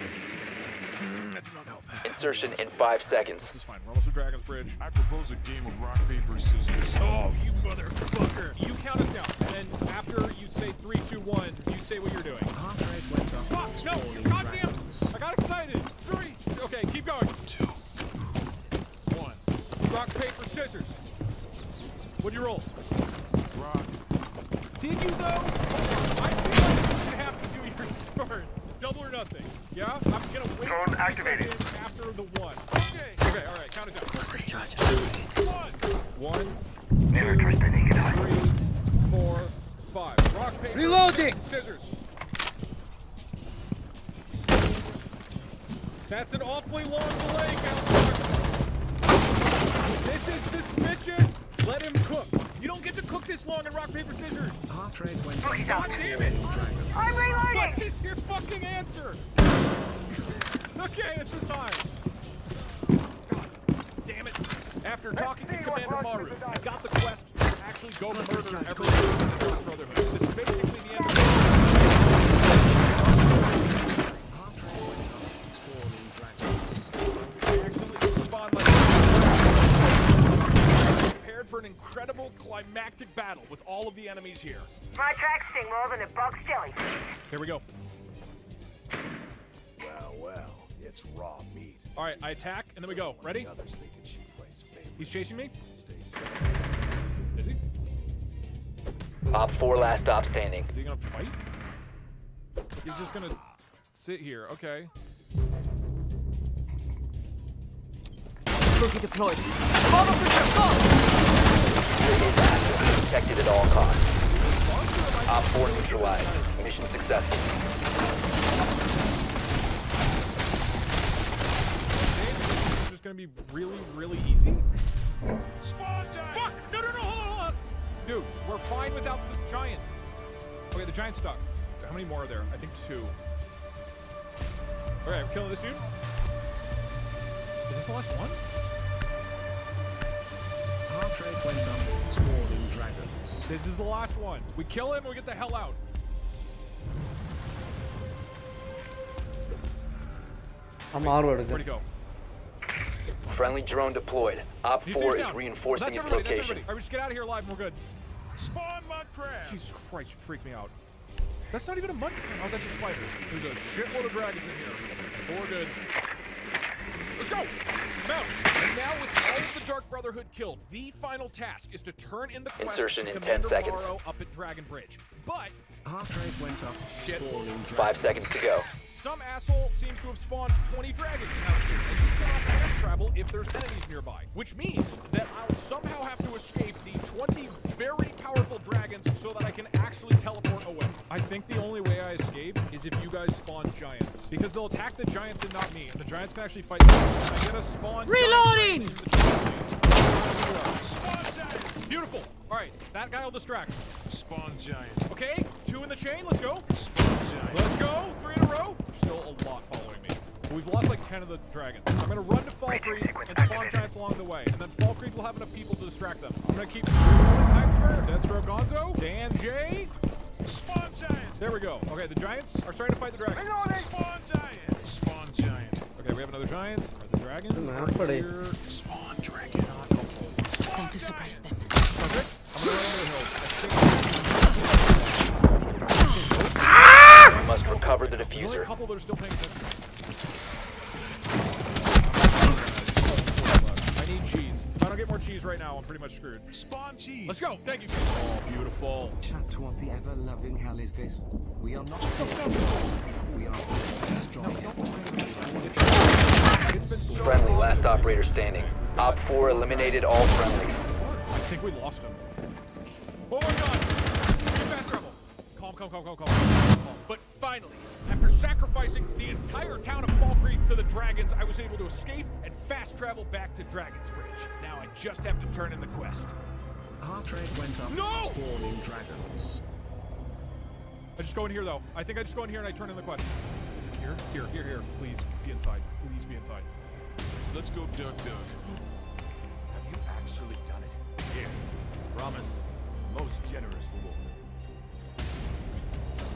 That did not help. Insertion in 5 seconds. This is fine. We're almost to Dragon's Bridge. I propose a game of rock, paper, scissors. Oh, you motherfucker. You count us down. And then after you say 3, 2, 1, you say what you're doing. Heart rate went up. Fuck! No! Goddamn! I got excited. 3. Okay, keep going. 2. 1. Rock, paper, scissors. What'd you roll? Rock. Did you though? I feel like you should have to do yours first. Double or nothing. Yeah? I'm gonna wait Drone for activated. after the 1. Okay. Okay, alright, count it down. 1, 2, 3, 4, 5. Rock, paper, Reloading! scissors. That's an awfully long delay, Counselor. This is suspicious. Let him cook. You don't get to cook this long in rock, paper, scissors. Heart rate went up. God damn it. I'm reloading! What is your fucking answer? Okay, it's your time. God damn it. After talking to Commander Maru, I got the quest to actually go murder everyone in the Dark Brotherhood. This is basically the end of the I accidentally spawned like prepared for an incredible climactic battle with all of the enemies here. My track sting more than a bug's jelly. Here we go. Well, it's raw meat. All right, I attack, and then we go. Ready? Others thinking she plays favorite. He's chasing me? Stay safe. Is he? Op 4 last stop standing. Is he gonna fight? He's just gonna sit here. Okay. Boogie deployed. Protected at all costs. Op 4 neutralized. Mission successful. It's just gonna be really, really easy. Spawn giant! Fuck! No, hold on. Dude, we're fine without the giant. Okay, the giant's stuck. How many more are there? I think 2. Okay, I'm killing this dude. Is this the last one? Heart rate went up. Spawning dragons. This is the last one. We kill him and we get the hell out. Where'd he go? Friendly drone deployed. Op He's 4 is down. reinforcing That's its everybody. That's location. everybody. All right, we just get out of here alive and we're good. Spawn mud crab! Jesus Christ, you freaked me out. That's not even a mud crab. Oh, that's a spider. There's a shitload of dragons in here. But we're good. Let's go! I'm out. And now with all of the Dark Brotherhood killed, the final task is to turn in the quest Insertion to in 10 Commander seconds. Morrow up at Dragon Bridge. But Heart rate went up. shit. Spawning 5 seconds to go. some asshole seems to have spawned 20 dragons out here, and you cannot fast travel if there's enemies nearby, which means that I'll somehow have to escape the 20 very powerful dragons so that I can actually teleport away. I think the only way I escape is if you guys spawn giants, because they'll attack the giants and not me, and the giants can actually fight me. I get a spawn. Reloading! Beautiful. All right, that guy will distract. Spawn giant. Okay, 2 in the chain. Let's go. Spawn giant. Let's go. 3 in a row. There's still a lot following me. We've lost like 10 of the dragons. I'm gonna run to Fall Creek and spawn giants along the way, and then Fall Creek will have enough people to distract them. I'm gonna keep Destro Gonzo, Dan J. Spawn giant. There we go. Okay, the giants are starting to fight the dragons. Spawn giant. Spawn giant. Okay, we have another giant. Are the dragons Nah, are pretty. here? Spawn dragon. Time to suppress them. Perfect. I'm gonna run over the hill. You must recover the There's only a diffuser. couple that are still paying attention. I need cheese. If I don't get more cheese right now, I'm pretty much screwed. Spawn cheese. Let's go. Thank you. Oh, beautiful. Chat, what the ever-loving hell is this? We are not we are destroying. It's been so Friendly, long. last operator standing. Op 4 eliminated all friendlies. I think we lost him. Oh my god! Fast travel. Calm. But finally, after sacrificing the entire town of Fall Creek to the dragons, I was able to escape and fast travel back to Dragon's Bridge. Now I just have to turn in the quest. Heart rate went up. No! Spawning dragons. I just go in here though. I think I just go in here and I turn in the quest. Is it here? Here. Please be inside. Please be inside. Let's go, Doug. Have you actually done it? Here, as promised, most generous reward.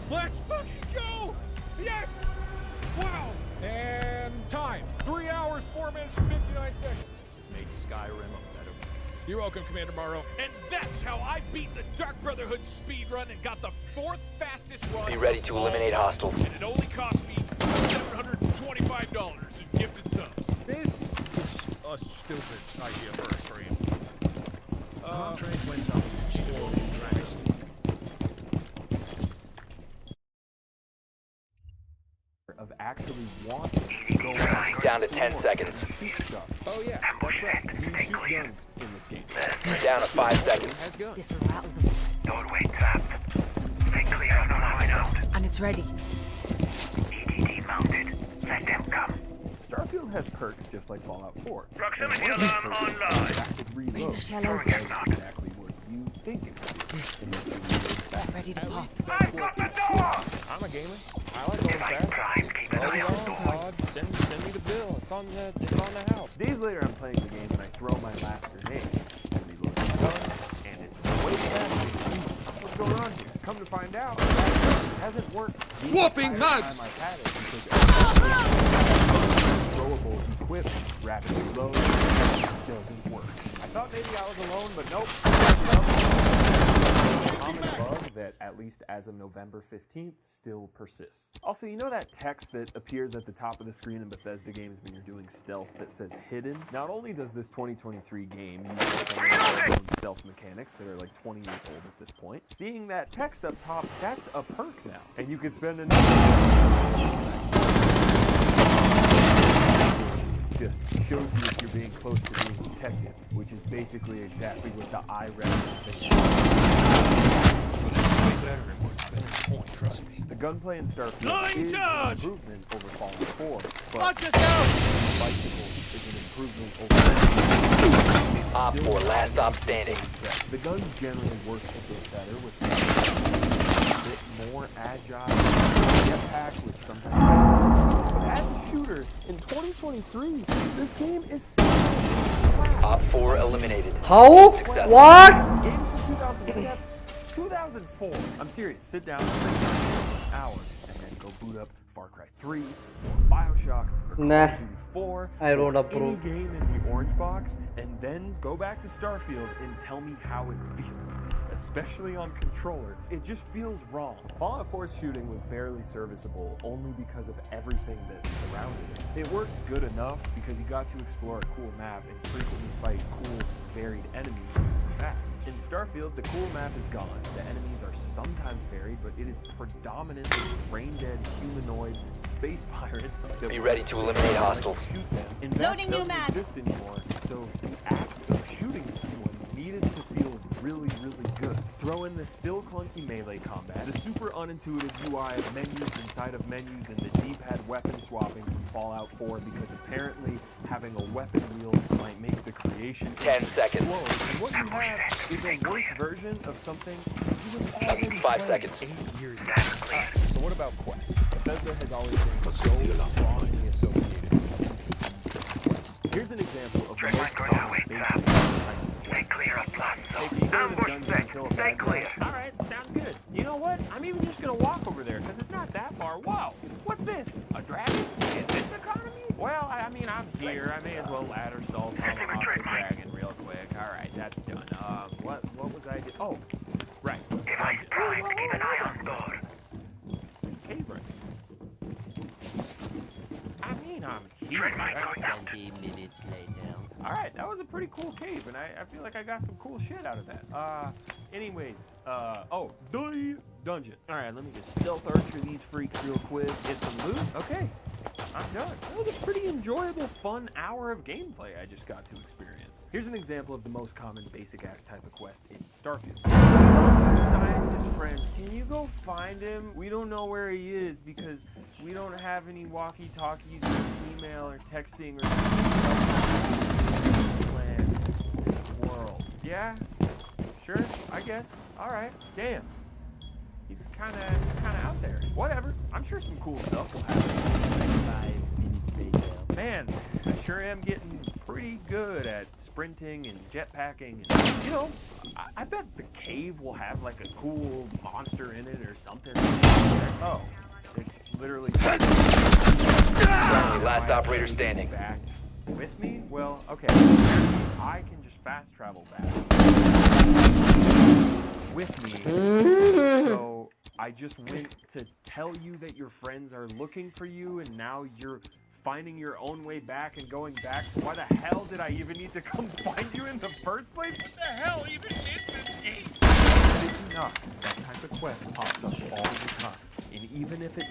Let's fucking go! Yes! Wow! And time. 3 hours, 4 minutes, and 59 seconds. Made Skyrim a better place. You're welcome, Commander Morrow. And that's how I beat the Dark Brotherhood speedrun and got the 4th fastest run. Be ready to eliminate hostiles. And it only cost me $725 in gifted subs. This is a stupid idea for a stream. Heart rate went up. Spawning dragons. Of actually wanting to go out. Down to 10 seconds. Oh yeah, that's right. You shoot guns in this game. Down to 5 seconds. Has guns. This will rattle them. Doorway tapped. Stay clear of the hideout. And it's ready. EDD mounted. Let them come. Starfield has perks just like Fallout 4. Proximity And one of these alarm perks is online. rapid reload. Razor shell Sure, open. guess not. Exactly what you think it would be. It makes you reload fast. Ready to pop. I've got the door! I'm a gamer. I like going fast. Time, keep an Oh, eye yeah, on God, send me the bill. It's on the house. Days later, I'm playing the game and I throw my last grenade. And reload the gun, and it's way faster. What's going on here? Come to find out, it hasn't worked. Swapping nuts! nuts! I've had it because throwable equipment rapidly loads doesn't work. I thought maybe I was alone, but nope. Common bug that, at least as of November 15th, still persists. Also, you know that text that appears at the top of the screen in Bethesda games when you're doing stealth that says hidden? Not only does this 2023 game use some of its own stealth mechanics that are like 20 years old at this point, seeing that text up top, that's a perk now. And you can spend another just shows you if you're being close to being detected, which is basically exactly what the iReference thing is. Trust me. The gunplay in Starfield is an improvement over Fallout 4, but Watch yourself! Bicycle is an improvement over Op 4, last stop standing. The guns generally work a bit better with a bit more agile jetpack with sometimes. But as a shooter, in 2023, this game is so Op 4 eliminated. How? Successful. What? Games from 2007, 2004. I'm serious. Sit down for an hour and then go boot up Far Cry 3 or Bioshock or Call Nah. of Duty 4. I don't or approve. Any game in the orange box, and then go back to Starfield and tell me how it feels. Especially on controller, it just feels wrong. Fallout 4's shooting was barely serviceable only because of everything that surrounded it. It worked good enough because you got to explore a cool map and frequently fight cool, varied enemies using VATS. In Starfield, the cool map is gone. The enemies are sometimes varied, but it is predominantly brain-dead humanoid space pirates. Be ready to eliminate hostiles. Shoot them. And that doesn't exist anymore, so the act of shooting someone needed to feel really, really good. Throw in the still clunky melee combat, the super unintuitive UI of menus inside of menus, and the D-pad weapon swapping from Fallout 4 because apparently having a weapon wheel might make the creation 10 seconds. slow. And what you have is a worse version of something you have already 5 played seconds. 8 years ago. So what about quests? Bethesda has always been so strongly associated with quests. Here's an example of the most common basic type of quest. Stay clear of blast Hey, can you go to the dungeon and kill a Stay bad guy? clear. Alright, sounds good. You know what? I'm even just gonna walk over there, because it's not that far. Whoa! What's this? A dragon? In this economy? Well, I mean, I'm here. I may as well ladder stall tomahawk the dragon real quick. Alright, that's done. What was I doing? Oh, right. Device primed. Keep an eye on board. Cave run. I mean, I'm here. Tread my going out. 20 minutes later. Alright, that was a pretty cool cave, and I feel like I got some cool shit out of that. Anyways, oh, the dungeon. Alright, let me just stealth archer through these freaks real quick, get some loot. Okay, I'm done. That was a pretty enjoyable, fun hour of gameplay I just got to experience. Here's an example of the most common basic-ass type of quest in Starfield. Scientist friends, can you go find him? We don't know where he is because we don't have any walkie-talkies or email or texting or plan in this world. Yeah? Sure, I guess. Alright, damn. He's kinda out there. Whatever. I'm sure some cool stuff will happen. 5 minutes later. Man, I sure am getting pretty good at sprinting and jetpacking. And, you know, I bet the cave will have like a cool monster in it or something. Oh, it's literally Last operator standing. back with me? Well, okay. I can just fast travel back with me. So I just went to tell you that your friends are looking for you, and now you're finding your own way back and going back. So why the hell did I even need to come find you in the first place? What the hell even is this game? Did you not? That type of quest pops up all the time. And even if it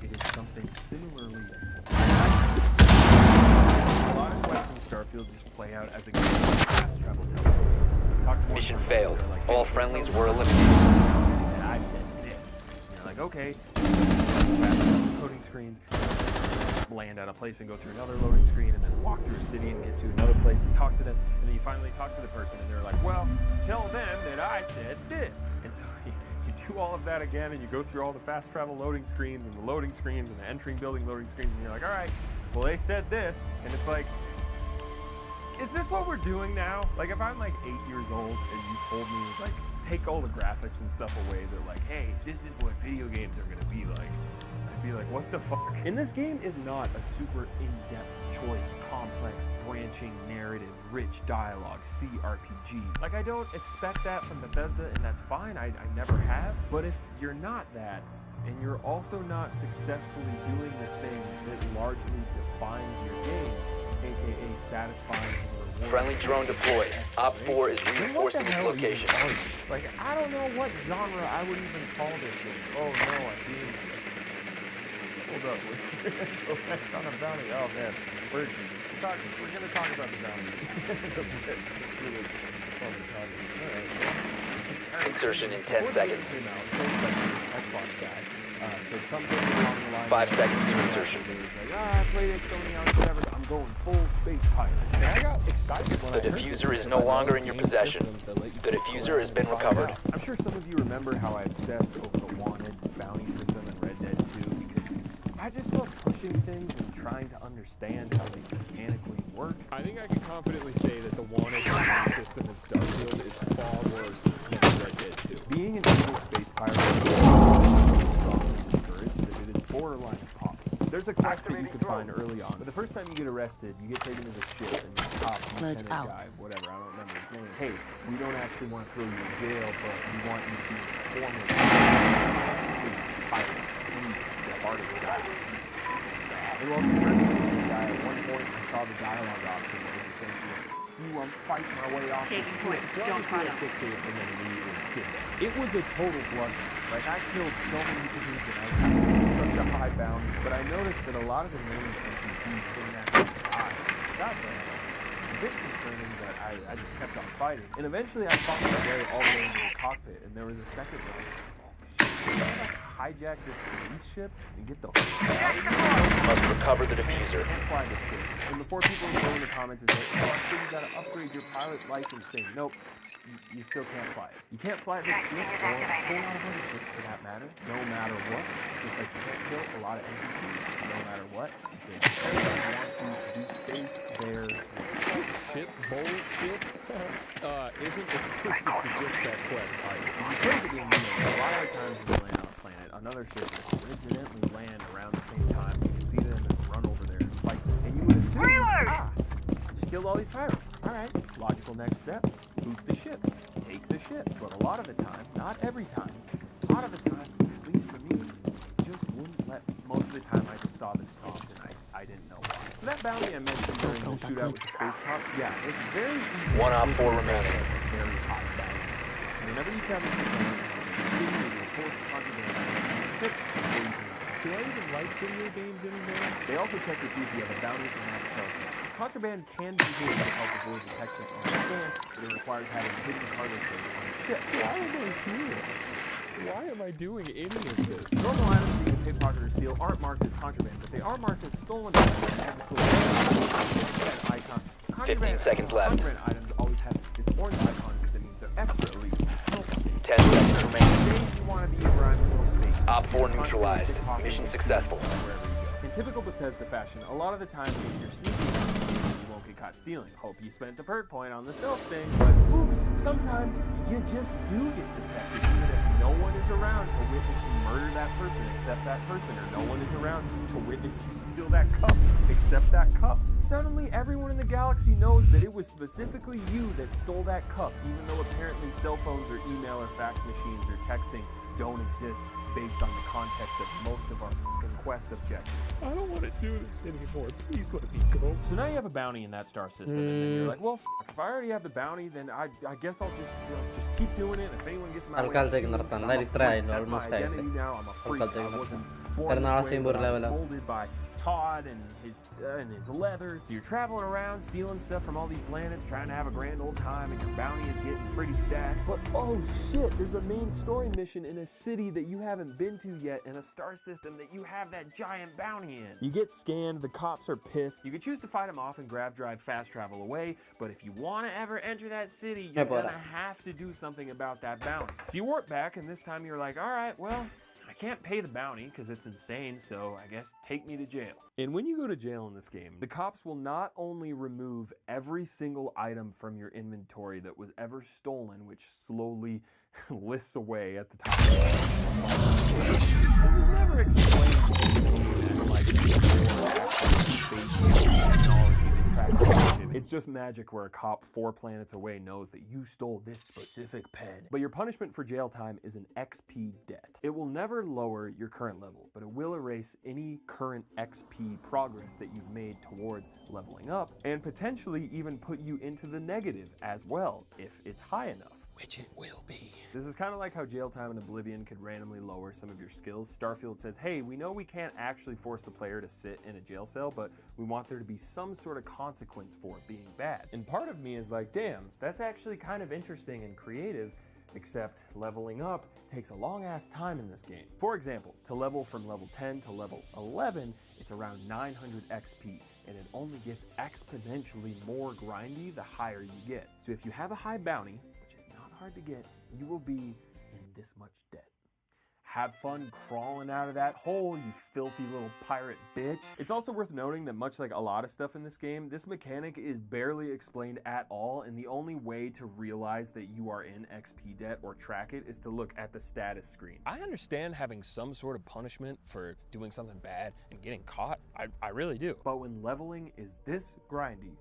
it is something similarly. A lot of quests in Starfield just play out as a game of fast travel tells. Mission failed. Like, All friendlies were eliminated. And I said this. And you're like, okay. Loading screens. Land at a place and go through another loading screen and then walk through a city and get to another place and talk to them. And then you finally talk to the person and they're like, well, tell them that I said this. And so you do all of that again and you go through all the fast travel loading screens and the loading screens and the entering building loading screens and you're like, all right, well, they said this. And it's like, is this what we're doing now? Like, if I'm like 8 years old and you told me, like, take all the graphics and stuff away, they're like, hey, this is what video games are gonna be like. I'd be like, what the fuck? And this game is not a super in-depth choice, complex, branching, narrative, rich dialogue, CRPG. Like, I don't expect that from Bethesda, and that's fine, I never have. But if you're not that, and you're also not successfully doing the thing that largely defines your games, aka satisfying and rewarding. Friendly drone deployed. Op 4 is reinforcing its location. Like, I don't know what genre I would even call this game. Oh no, I'm being... Hold up. That's on a bounty. Oh man. We're gonna talk about the bounty. It's really funny. Alright. Insertion in 10 seconds. Xbox guy. So something along the line 5 seconds to insertion. Like, I played it so many hours, whatever. I'm going full space pilot. And I got excited when The diffuser is no longer in your possession. The diffuser has been recovered. I'm sure some of you remember how I obsessed over the wanted bounty system in Red Dead 2 because I just love pushing things and trying to understand how they mechanically work. I think I can confidently say that the wanted bounty system in Starfield is far worse than Red Dead 2. Being an evil space pirate is so strongly discouraged that it is borderline impossible. There's a quest that you can find early on, but the first time you get arrested, you get taken to the ship and this top lieutenant guy, whatever, I don't remember his name. Hey, we don't actually want to throw you in jail, but we want you to be an informant of a space pirate fleet, the hardest guy. They welcome the rest of this guy at one point I saw the dialogue option that was essentially, "You, I'm fighting my way off Take the point, ship." don't Obviously, front I up. quick saved and then immediately did that. It was a total bloodbath. Like, I killed so many dudes and I had such a high bounty, but I noticed that a lot of the named NPCs didn't actually die with shotguns. It's a bit concerning, but I just kept on fighting. And eventually I fought my way all the way into the cockpit, and there was a second where I was like, oh shit, did I like hijack this police ship and get the fuck out of here? Must recover the diffuser. Can't fly this ship. And before people go in the comments and say, "Oh, I think you gotta upgrade your pilot license thing." Nope. You still can't fly it. You can't fly this ship or a whole lot of other ships for that matter, no matter what. Just like you can't kill a lot of NPCs, no matter what. Because everyone wants you to do space there. This ship bullshit isn't exclusive to just that quest either. If you play the game, you know, a lot of the times when you land on a planet, another ship will coincidentally land around the same time. You can see them and run over there and fight. And you would assume, just killed all these pirates. Alright, logical next step, boot the ship, take the ship. But a lot of the time, not every time, a lot of the time, at least for me, it just wouldn't let. Most of the time I just saw this prompt and I didn't know why. So that bounty I mentioned during the shootout with the space cops, yeah, it's very easy. One to op click 4 on remaining. a very high bounty in this game. Whenever you travel to the planet, you will force contraband on the ship before you can. Do I even like video games anymore? They also check to see if you have a bounty in that star system. Contraband can be hidden to help avoid detection on the scan, but it requires having hidden cargo space on your ship. Why am I here? Why am I doing any of this? Normal items that you can pickpocket or steal aren't marked as contraband, but they are marked as stolen items and have this little icon. 15 seconds left. Contraband items always have this orange icon because it means they're extra elite. 10 seconds remaining. Say you want to be around little space. Op 4 neutralized. Mission successful. In typical Bethesda fashion, a lot of the time if you're sneaking, you won't get caught stealing. Hope you spent the perk point on the stealth thing, but oops, sometimes you just do get detected, even if no one is around to witness you murder that person except that person, or no one is around to witness you steal that cup except that cup. Suddenly everyone in the galaxy knows that it was specifically you that stole that cup, even though apparently cell phones or email or fax machines or texting don't exist based on the context of most of our fucking quest objectives. I don't want to do this anymore. Please let me go. So now you have a bounty in that star system, and then you're like, well, if I already have the bounty, then I guess I'll just keep doing it. If anyone gets my way, that's my identity now. I'm a freak. I wasn't born this way, but I was molded by Todd and his leather. So you're traveling around, stealing stuff from all these planets, trying to have a grand old time, and your bounty is getting pretty stacked. But oh shit, there's a main story mission in a city that you haven't been to yet, in a star system that you have that giant bounty in. You get scanned, the cops are pissed. You can choose to fight them off and grab drive fast travel away, but if you want to ever enter that city, you're gonna have to do something about that bounty. So you warp back, and this time you're like, all right, well, I can't pay the bounty because it's insane, so I guess take me to jail. And when you go to jail in this game, the cops will not only remove every single item from your inventory that was ever stolen, which slowly lists away at the top. This is never explained in the game as like technology that tracks activity. It's just magic where a cop 4 planets away knows that you stole this specific pen. But your punishment for jail time is an XP debt. It will never lower your current level, but it will erase any current XP progress that you've made towards leveling up, and potentially even put you into the negative as well, if it's high enough. Which it will be. This is kind of like how jail time in Oblivion could randomly lower some of your skills. Starfield says, hey, we know we can't actually force the player to sit in a jail cell, but we want there to be some sort of consequence for it being bad. And part of me is like, damn, that's actually kind of interesting and creative, except leveling up takes a long ass time in this game. For example, to level from level 10 to level 11, it's around 900 XP, and it only gets exponentially more grindy the higher you get. So if you have a high bounty, hard to get, you will be in this much debt. Have fun crawling out of that hole, you filthy little pirate bitch. It's also worth noting that much like a lot of stuff in this game, this mechanic is barely explained at all, and the only way to realize that you are in XP debt or track it is to look at the status screen. I understand having some sort of punishment for doing something bad and getting caught. I really do. But when leveling is this grindy,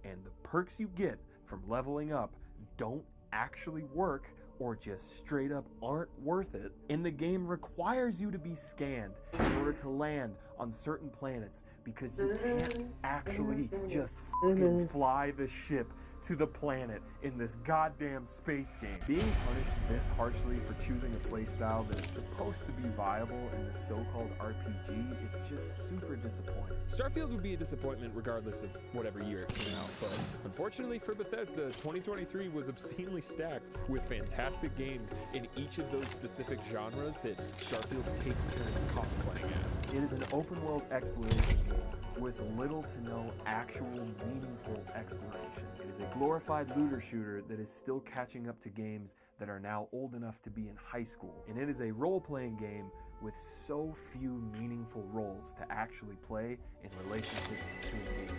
and the perks you get from leveling up don't actually work or just straight up aren't worth it, and the game requires you to be scanned in order to land on certain planets because you can't actually just fucking fly the ship to the planet in this goddamn space game. Being punished this harshly for choosing a playstyle that is supposed to be viable in this so-called RPG is just super disappointing. Starfield would be a disappointment regardless of whatever year it came out, but unfortunately for Bethesda, 2023 was obscenely stacked with fantastic games in each of those specific genres that Starfield takes turns cosplaying as. It is an open-world exploration game with little to no actual meaningful exploration. It is a glorified looter shooter that is still catching up to games that are now old enough to be in high school. And it is a role-playing game with so few meaningful roles to actually play in relationships between games.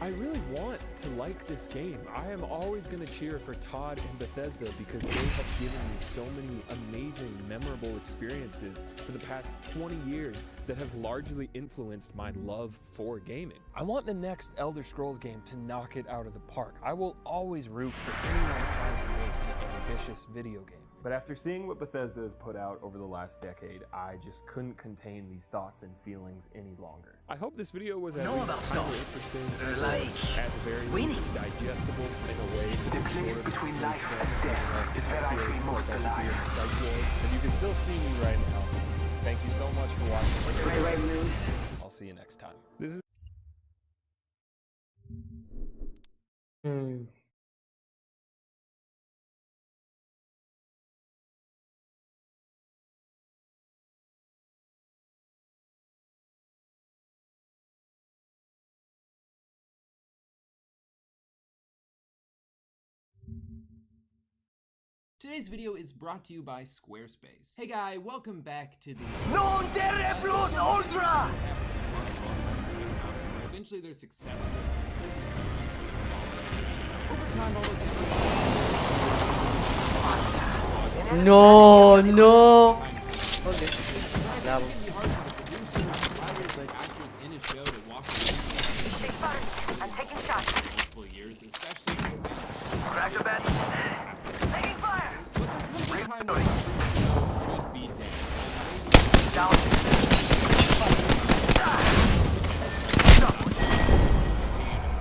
I really want to like this game. I am always going to cheer for Todd and Bethesda because they have given me so many amazing, memorable experiences for the past 20 years that have largely influenced my love for gaming. I want the next Elder Scrolls game to knock it out of the park. I will always root for anyone trying to make an ambitious video game. But after seeing what Bethesda has put out over the last decade, I just couldn't contain these thoughts and feelings any longer. I hope this video was at least kind of interesting, like at the very least digestible in a way. The place between life and death is where I feel most alive. And you can still see me right now. Thank you so much for watching. With the right moves. I'll see you next time. This is Today's video is brought to you by Squarespace. Hey guy, welcome back to the Non Terre Plus Ultra! Eventually their success gets over time almost every No, no. Okay. Bravo. I'm taking shots. Years, especially Crash a bed. Taking fire! should be dead. Down.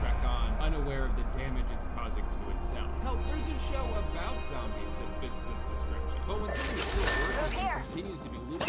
Trek on, unaware of the damage it's causing to itself. Hell, there's a show about zombies that fits this description. But when something is still working and continues to be looted,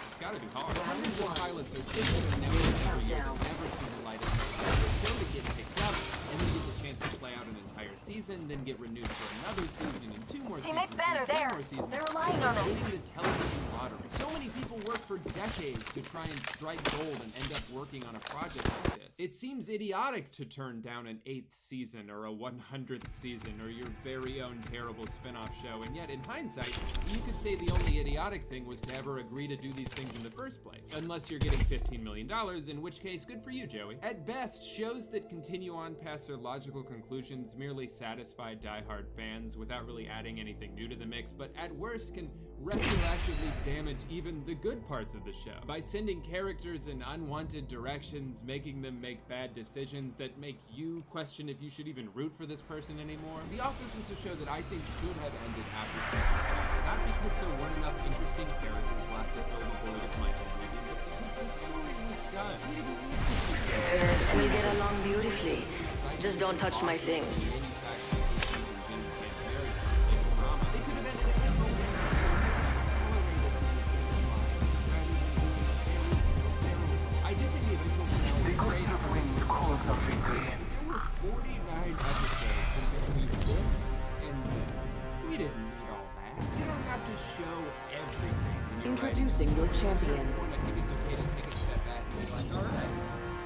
it's gotta be hard. Hundreds of pilots are still living every year that never see the light of day. They're shown to get picked up, and then get the chance to play out an entire season, then get renewed for another season and 2 more seasons. better and 3 there. more seasons. They're relying on us. Winning the television lottery. So many people work for decades to try and strike gold and end up working on a project like this. It seems idiotic to turn down an 8th season or a 100th season or your very own terrible spin-off show, and yet in hindsight, you could say the only idiotic thing was to ever agree to do these things in the first place. Unless you're getting $15 million, in which case, good for you, Joey. At best, shows that continue on past their logical conclusions merely satisfy diehard fans without really adding anything new to the mix, but at worst can retroactively damage even the good parts of the show by sending characters in unwanted directions, making them make bad decisions that make you question if you should even root for this person anymore. The Office was a show that I think should have ended after season 7, not because there weren't enough interesting characters left to fill the void of my own reading, but because the story was done. We didn't need to We'll get along beautifully. Just don't touch my things. The gust of wind calls our victory. There were 49 episodes in between this and this. We didn't need all that. You don't have to show everything. Introducing your champion. I think it's okay to take a step back and be like, alright,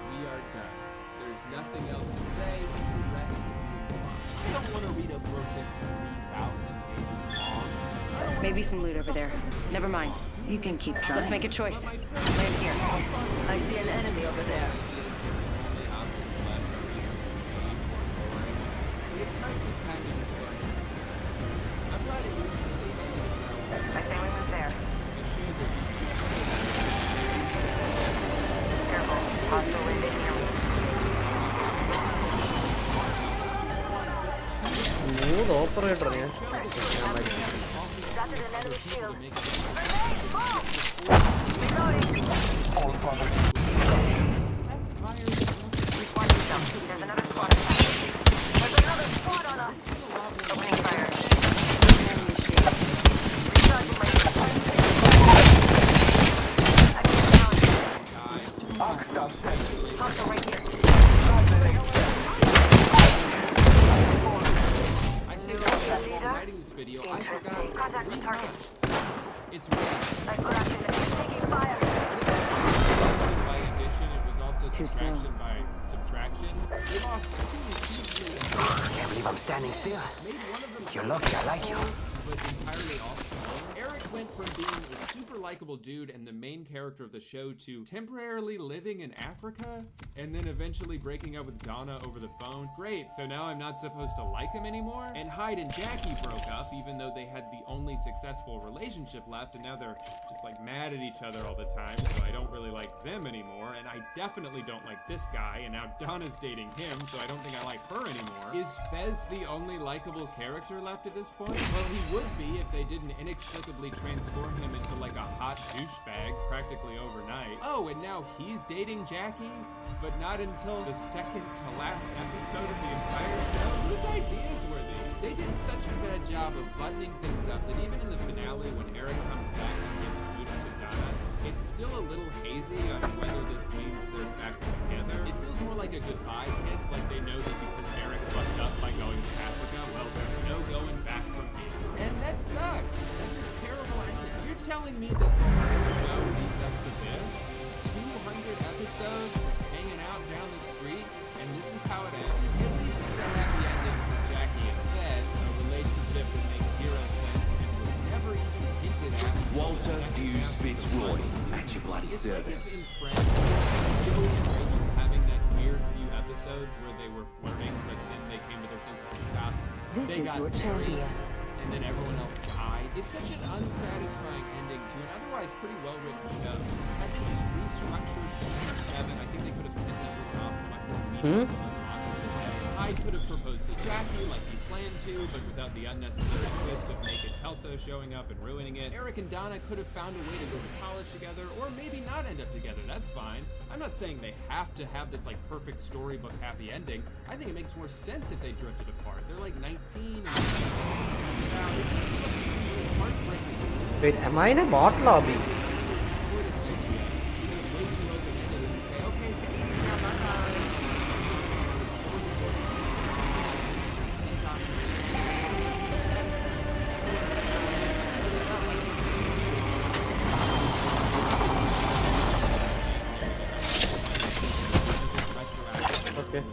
we are done. There's nothing else to say. The rest will be fine. I don't want to read a book that's 3,000 pages long. Maybe some loot over there. Never mind. You can keep trying. Let's make a choice. Land here. I see an enemy over there. I say we move there. Careful. Hostile invading. Smooth operator. I say that while writing this video, I forgot 3 times. It's weird. By addition, it was also subtraction by subtraction. They lost 2 hugely Can't believe I'm standing still. You're lucky I like you. but entirely off. Eric went from being a super likable dude and the main character of the show to temporarily living in Africa and then eventually breaking up with Donna over the phone. Great, so now I'm not supposed to like him anymore? And Hyde and Jackie broke up even though they had the only successful relationship left, and now they're just like mad at each other all the time, so I don't really like them anymore. And I definitely don't like this guy, and now Donna's dating him, so I don't think I like her anymore. Is Fez the only likable character left at this point? Well, he would be if they didn't inexplicably transform him into like a hot douchebag practically overnight. Oh, and now he's dating Jackie, but not until the second to last episode of the entire show? Whose ideas were these? They did such a bad job of buttoning things up that even in the finale when Eric comes back and gives Smooch to Donna, it's still a little hazy on whether this means they're back together. It feels more like a goodbye kiss, like they know that because Eric fucked up by going to Africa, well, there's no going back from here. And that sucks. That's a terrible ending. You're telling me that the whole show leads up to this? 200 episodes hanging out down the street, and this is how it ends? At least it's a happy ending for Jackie and Fez, a relationship that makes zero sense and was never even hinted at. Walter Hughes Fitzroy, at your bloody service. In Friends, Joey and Rachel having that weird few episodes where they were flirting, but then they came to their senses and stopped. This they is got your married, champion. and then everyone else died. It's such an unsatisfying ending to an otherwise pretty well-written show. I think just restructured season 7. I think they could have sent everyone off in a much more meaningful and logical way. I could have proposed to Jackie like he planned to, but without the unnecessary twist of naked Kelso showing up and ruining it. Eric and Donna could have found a way to go to college together, or maybe not end up together. That's fine. I'm not saying they have to have this like perfect storybook happy ending. I think it makes more sense if they drifted apart. They're like 19 and Wait, am I in a bot lobby? Okay.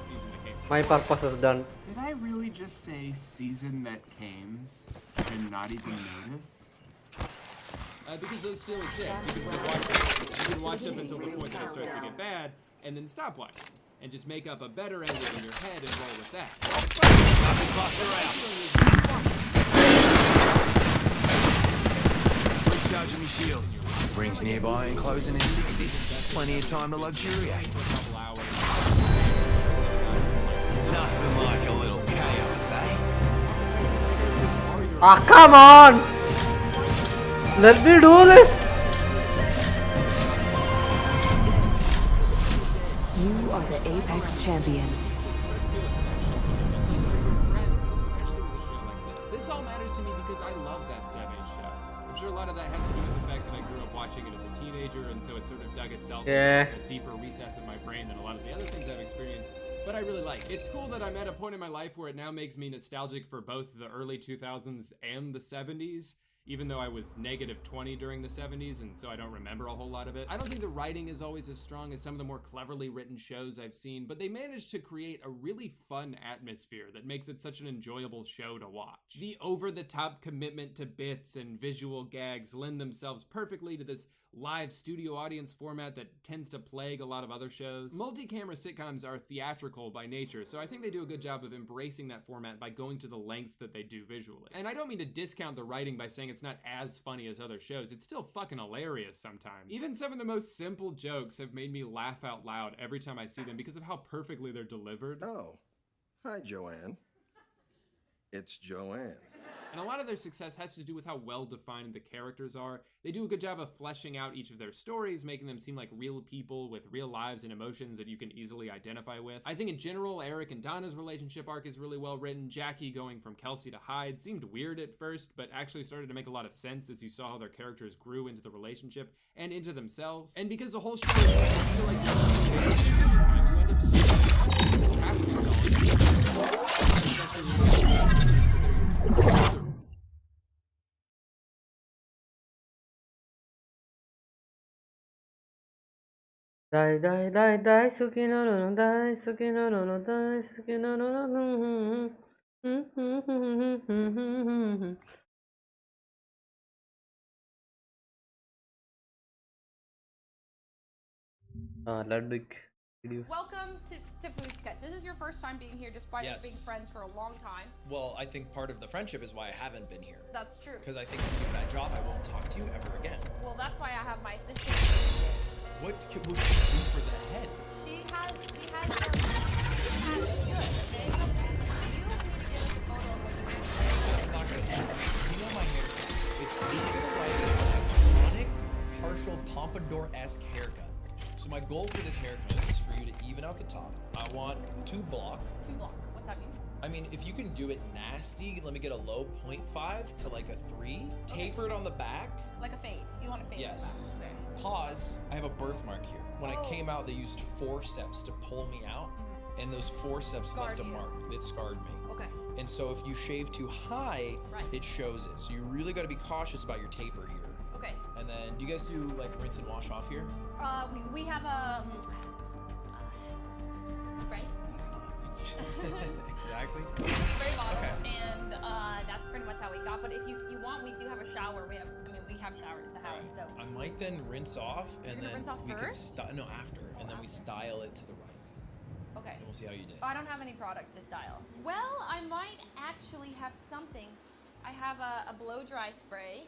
My purpose is done. Did I really just say season that came and not even notice? Because those still exist. You can watch up until the point that it starts to get bad, and then stop watching. And just make up a better ending in your head and roll with that. Recharging my shields. Rings nearby and closing in 60. Plenty of time to luxuriate. Nothing like a little chaos, eh? Ah, come on! Let me do this! You are the Apex champion. This all matters to me because I love that 7 show. I'm sure a lot of that has to do with the fact that I grew up watching it as a teenager, and so it sort of dug itself into a deeper recess of my brain than a lot of the other things I've experienced. But I really like it. It's cool that I'm at a point in my life where it now makes me nostalgic for both the early 2000s and the 70s. Even though I was -20 during the 70s, and so I don't remember a whole lot of it. I don't think the writing is always as strong as some of the more cleverly written shows I've seen, but they managed to create a really fun atmosphere that makes it such an enjoyable show to watch. The over-the-top commitment to bits and visual gags lend themselves perfectly to this live studio audience format that tends to plague a lot of other shows. Multi-camera sitcoms are theatrical by nature, so I think they do a good job of embracing that format by going to the lengths that they do visually. And I don't mean to discount the writing by saying it's not as funny as other shows. It's still fucking hilarious sometimes. Even some of the most simple jokes have made me laugh out loud every time I see them because of how perfectly they're delivered. Oh, hi, Joanne. It's Joanne. And a lot of their success has to do with how well defined the characters are. They do a good job of fleshing out each of their stories, making them seem like real people with real lives and emotions that you can easily identify with. I think in general, Eric and Donna's relationship arc is really well written. Jackie going from Kelsey to Hyde seemed weird at first, but actually started to make a lot of sense as you saw how their characters grew into the relationship and into themselves. And because the whole show is feel like you end up seeing what's happening. Die, die, die, die, suki no no no, die, suki no no no, die, suki no no no. Ludwig. Welcome to Tiffany's Cuts. This is your first time being here despite us being friends for a long time. Well, I think part of the friendship is why I haven't been here. That's true. Because I think if you do that job, I won't talk to you ever again. Well, that's why I have my assistant. What will she do for the head? She's good, okay? You need to give us a photo of what you're doing. I'm not gonna do that. You know my hairstyle. It's steep to the right. It's an iconic, partial pompadour-esque haircut. So my goal for this haircut is for you to even out the top. I want 2 block. 2 block. What's that mean? I mean, if you can do it nasty, let me get a low 0.5 to like a 3. Tapered on the back. Like a fade. You want a fade? Yes. Pause. I have a birthmark here. When I came out, they used forceps to pull me out, and those forceps left a mark. It scarred me. Okay. And so if you shave too high, it shows it. So you really got to be cautious about your taper here. Okay. And then, do you guys do like rinse and wash off here? We have a spray. That's not exactly. Spray bottle, and that's pretty much how we got. But if you want, we do have a shower. We have showers at the house, so. I might then rinse off, and then rinse off we first? could after, and then we style it to the right. Okay. And we'll see how you did. I don't have any product to style. Well, I might actually have something. I have a blow dry spray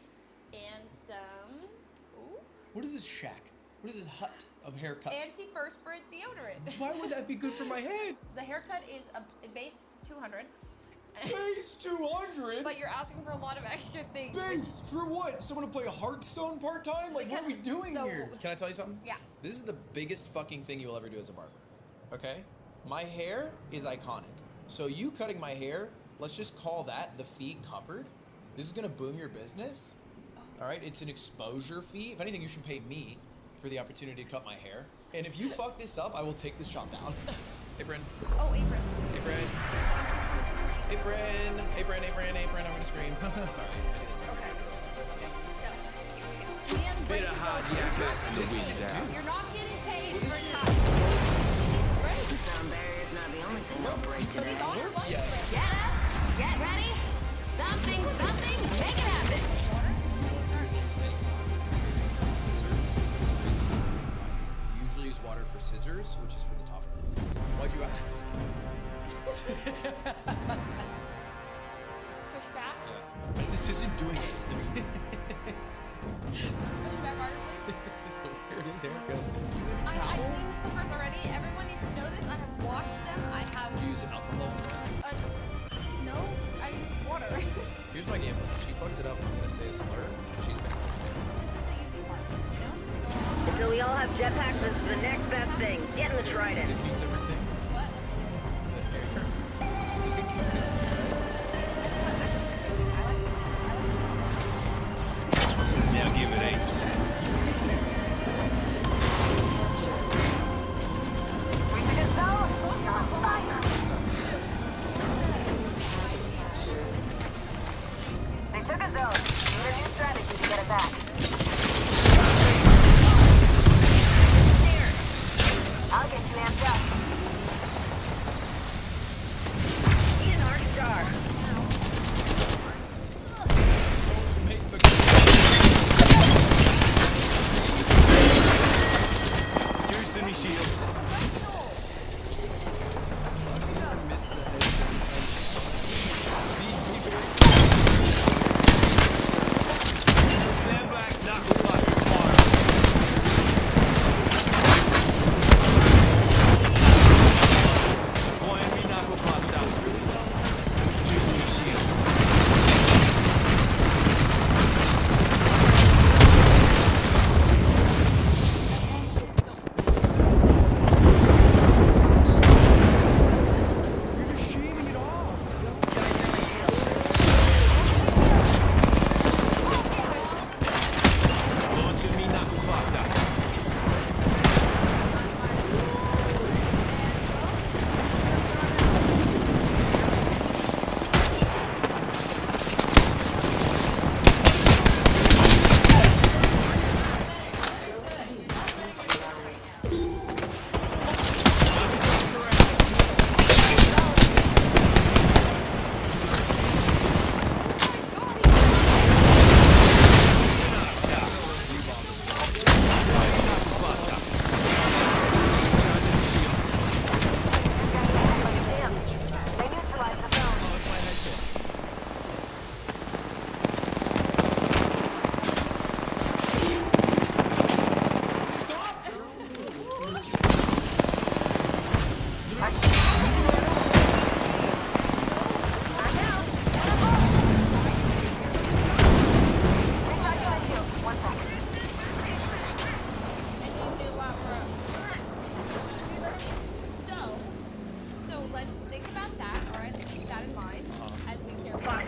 and some. Ooh. What is this shack? What is this hut of haircut? Antiperspirant deodorant. Why would that be good for my head? The haircut is a base 200. Base 200? But you're asking for a lot of extra things. Base? For what? Someone to play a Hearthstone part-time? Like, what are we doing here? Can I tell you something? Yeah. This is the biggest fucking thing you'll ever do as a barber. Okay? My hair is iconic. So you cutting my hair, let's just call that the fee covered. This is gonna boom your business. All right? It's an exposure fee. If anything, you should pay me for the opportunity to cut my hair. And if you fuck this up, I will take this shop down. Hey, Bryn. Oh, apron. Hey, Bryn. Hey, Bryn. Hey, Bryn. Hey, Bryn. Hey, Bryn. I'm gonna scream. Sorry. I did this. Okay, so here we go. Me and Bit of hot You're not getting paid for time. Sound barrier's not the only thing they'll break today. These are your lunch Get breaks. up, get ready, something, make it happen. You usually use water for scissors, which is for the top of it. Why'd you ask? Just push back. Yeah. This isn't doing anything. Push back harder, please. This is the weirdest haircut. I cleaned the clippers already. Everyone needs to know this. I have washed them. I have. Do you use alcohol? No, I use water. Here's my game plan. If she fucks it up, I'm gonna say a slur. She's back. This is the easy part, you know? Until we all have jetpacks, this is the next best thing. Get in the trident. Sticking to everything. What? Now give it 8%. They took a zone. Need a new strategy to get it back. I'll get you amped up.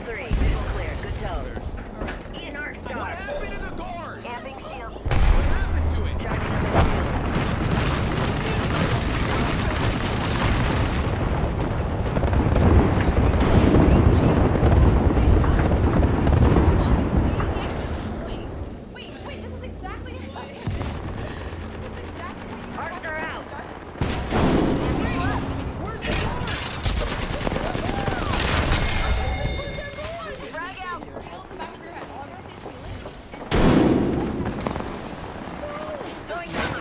3, mission clear. Good tone. What happened to the guard? Camping shields. What happened to it? Wait, this is exactly this is exactly what you're Archer out. Where's the guard? Frag out. feel in the back of your head. All I'm gonna say is feel it. Going down.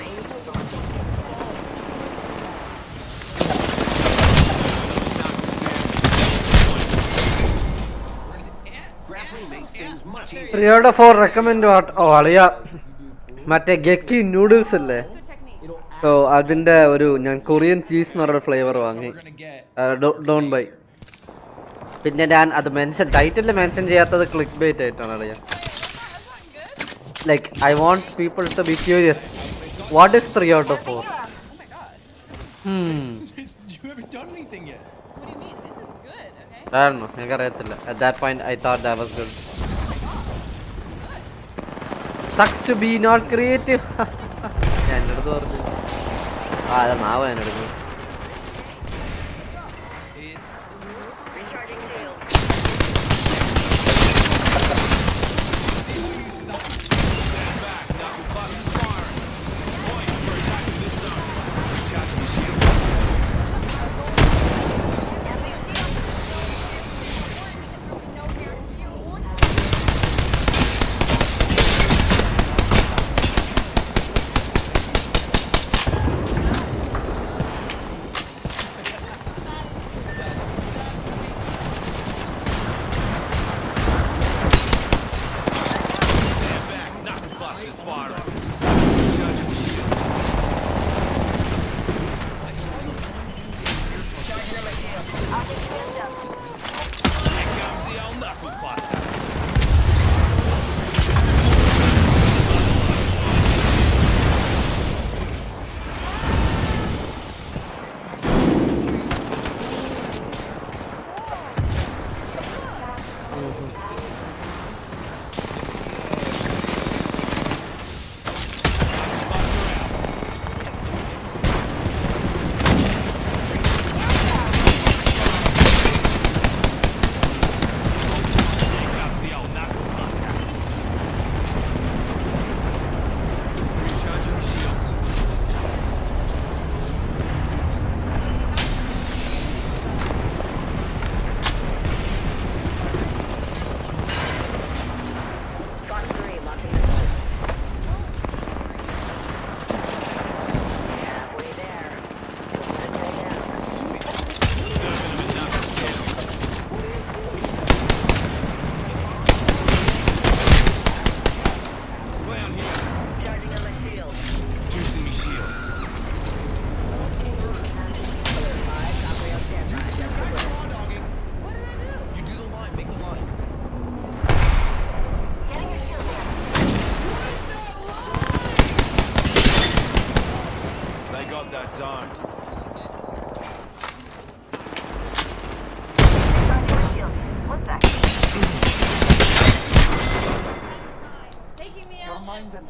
Grappling makes things much easier. 3 out of 4 recommend what? ഓ അളിയ മറ്റേ ഗക്കി noodles അല്ലേ? ഓ അതിന്റെ ഒരു ഞാൻ Korean cheese എന്ന് പറഞ്ഞ flavour വാങ്ങി. Don't buy. പിന്നെ ഞാൻ അത് ടൈറ്റിൽ മെൻഷൻ ചെയ്യാത്തത് ക്ലിക്ക് ബൈറ്റ് ആയിട്ടാണ് അളിയ. Like I want people to be curious. What is 3 out of 4? You haven't done anything yet. What do you mean? This is good, okay? I don't know. എനിക്കറിയത്തില്ല. At that point I thought that was good. Sucks to be not creative. ഞാൻ എൻ്റെ അടുത്ത് പറഞ്ഞു. അത് നാവ് ഞാൻ എടുക്കും. Recharging shields.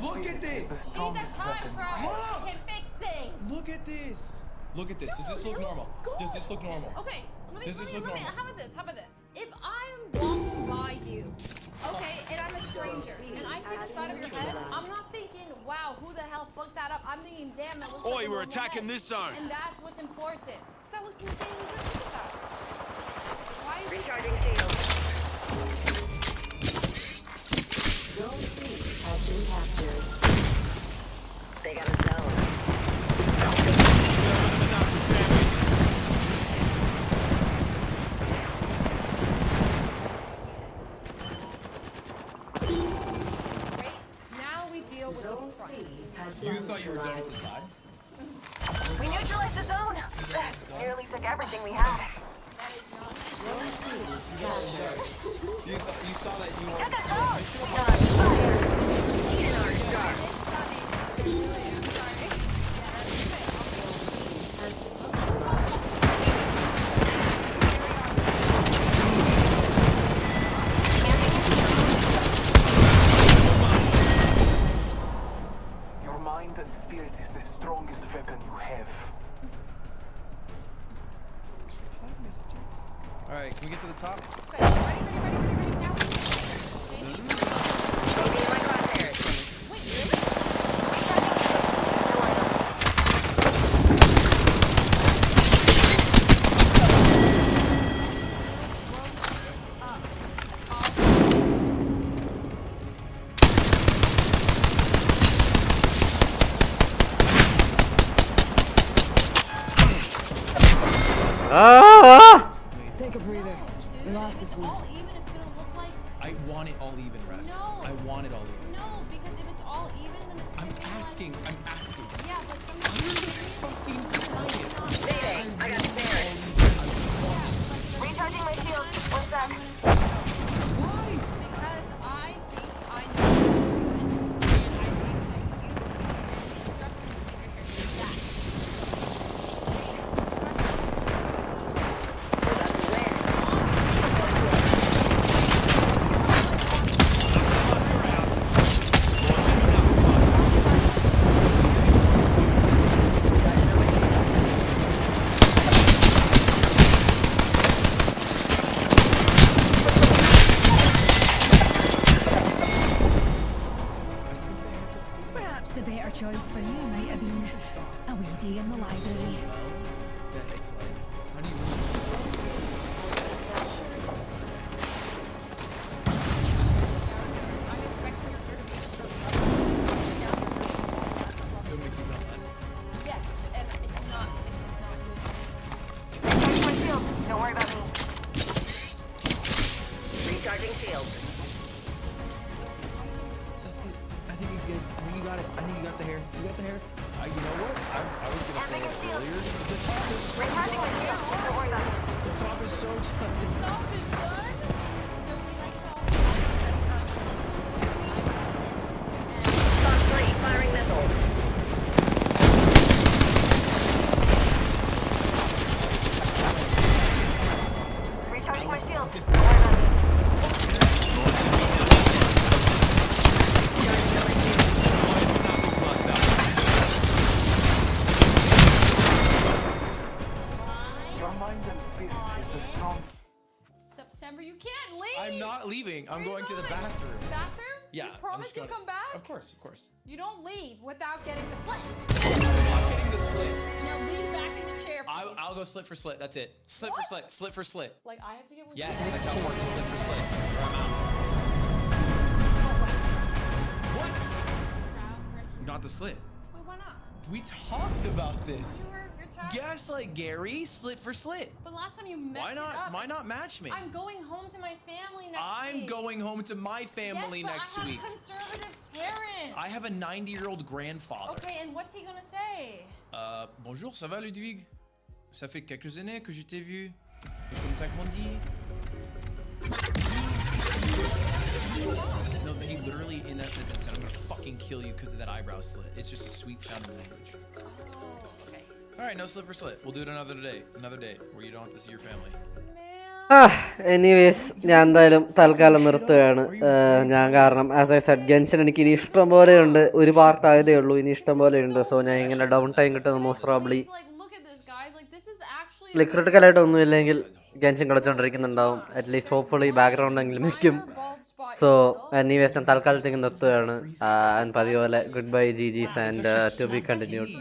Look at this! She's a time traveler. She can fix things. Look at this! Look at this. Does this look normal? Does this look normal? Okay, let me, Does this look normal? how about this? How about this? If I'm walking by you, okay, and I'm a stranger, and I see the side of your head, I'm not thinking, wow, who the hell fucked that up? I'm thinking, damn, that looks like a we're normal attacking head. this zone. And that's what's important. That looks insanely good. Look at that. Why is Recharging shields. Zone C has been captured. They got a zone. now we deal with Zone the front. C has You thought you were done with the sides? We neutralized the zone. Nearly took everything we had. Zone C captured. You saw that you Took us out. We got fire. In our star. Alright, can we get to the top? Okay, ready, now. Maybe. Wait, really? Take a breather. We lost this one. All even, it's gonna look like. I want it all even, ref. No. I want it all even. No, because if it's all even, then it's gonna be I'm asking. Yeah, but sometimes. Fucking I got spares. Recharging my shield. What's that? Why? Because I think I know what's good, and I think that you give me instructions and you're here to do that. Perhaps the better choice for you might have been a wee day in the library. That it's like, how do you really this? So it makes you feel less? Yes, and it's just not Recharging my shield. Don't worry about me. Recharging shield. That's good. I think you're good. I think you got it. I think you got the hair. You got the hair. You know what? I was gonna say it earlier. The top is so Recharging my shield. Don't worry about me. The top is so tight. something good. So we like to always Box 3, firing missile. Recharging my shield. Don't worry about me. Your mind and spirit is the strong. September, you can't leave. I'm not leaving. I'm going to the bathroom. Bathroom? Yeah. You I'm promise just you'll gonna- come back? Of course. You don't leave without getting the slit. I'm not getting the slit. Now lean back in the chair, please. I'll go slit for slit. That's it. Slit for slit. Slit for slit. Like I have to get with Yes, you? that's how it works. Slit for slit. Or I'm out. What? Not the slit. Wait, why not? We talked about this. You're tired. Gaslight Gary, slit for slit. But last time you messed Why it up. not match me? I'm going home to my family next week. I'm going home to my family yes, but next I have week. conservative parents. I have a 90-year-old grandfather. Okay, and what's he gonna say? Bonjour, ça va Ludwig? Ça fait quelques années que je t'ai vu. Et comme t'as grandi. No, but he literally in that sentence said, I'm gonna fucking kill you because of that eyebrow slit. It's just a sweet sounding language. Okay. Alright, no slit for slit. We'll do it another day where you don't have to see your family. Anyways ഞാൻ എന്തായാലും തൽക്കാലം നിർത്തുകയാണ് ഞാൻ കാരണം as I Z ഗെൻഷൻ എനിക്ക് ഇനി ഇഷ്ടം പോലെയുണ്ട് ഒരു പാർട്ട് ആയതേ ഉള്ളൂ ഇനി ഇഷ്ടം പോലെയുണ്ട് സോ ഞാൻ ഇങ്ങനെ ഡൗൺ ടൈം കിട്ടുന്ന മോസ്റ്റ് പ്രോബ്ലി ലൈക്ക് ക്രിട്ടിക്കലായിട്ടൊന്നും ഇല്ലെങ്കിൽ ഗെൻഷൻ കളിച്ചുകൊണ്ടിരിക്കുന്നുണ്ടാവും അറ്റ്ലീസ്റ്റ് ഹോപ്പ്ഫുള്ളി ബാക്ക്ഗ്രൗണ്ട് എങ്കിലും വയ്ക്കും സോ എനിവേസ് ഞാൻ തൽക്കാലത്തേക്ക് നിർത്തുകയാണ് പതിപോലെ good bye G G's and to be continued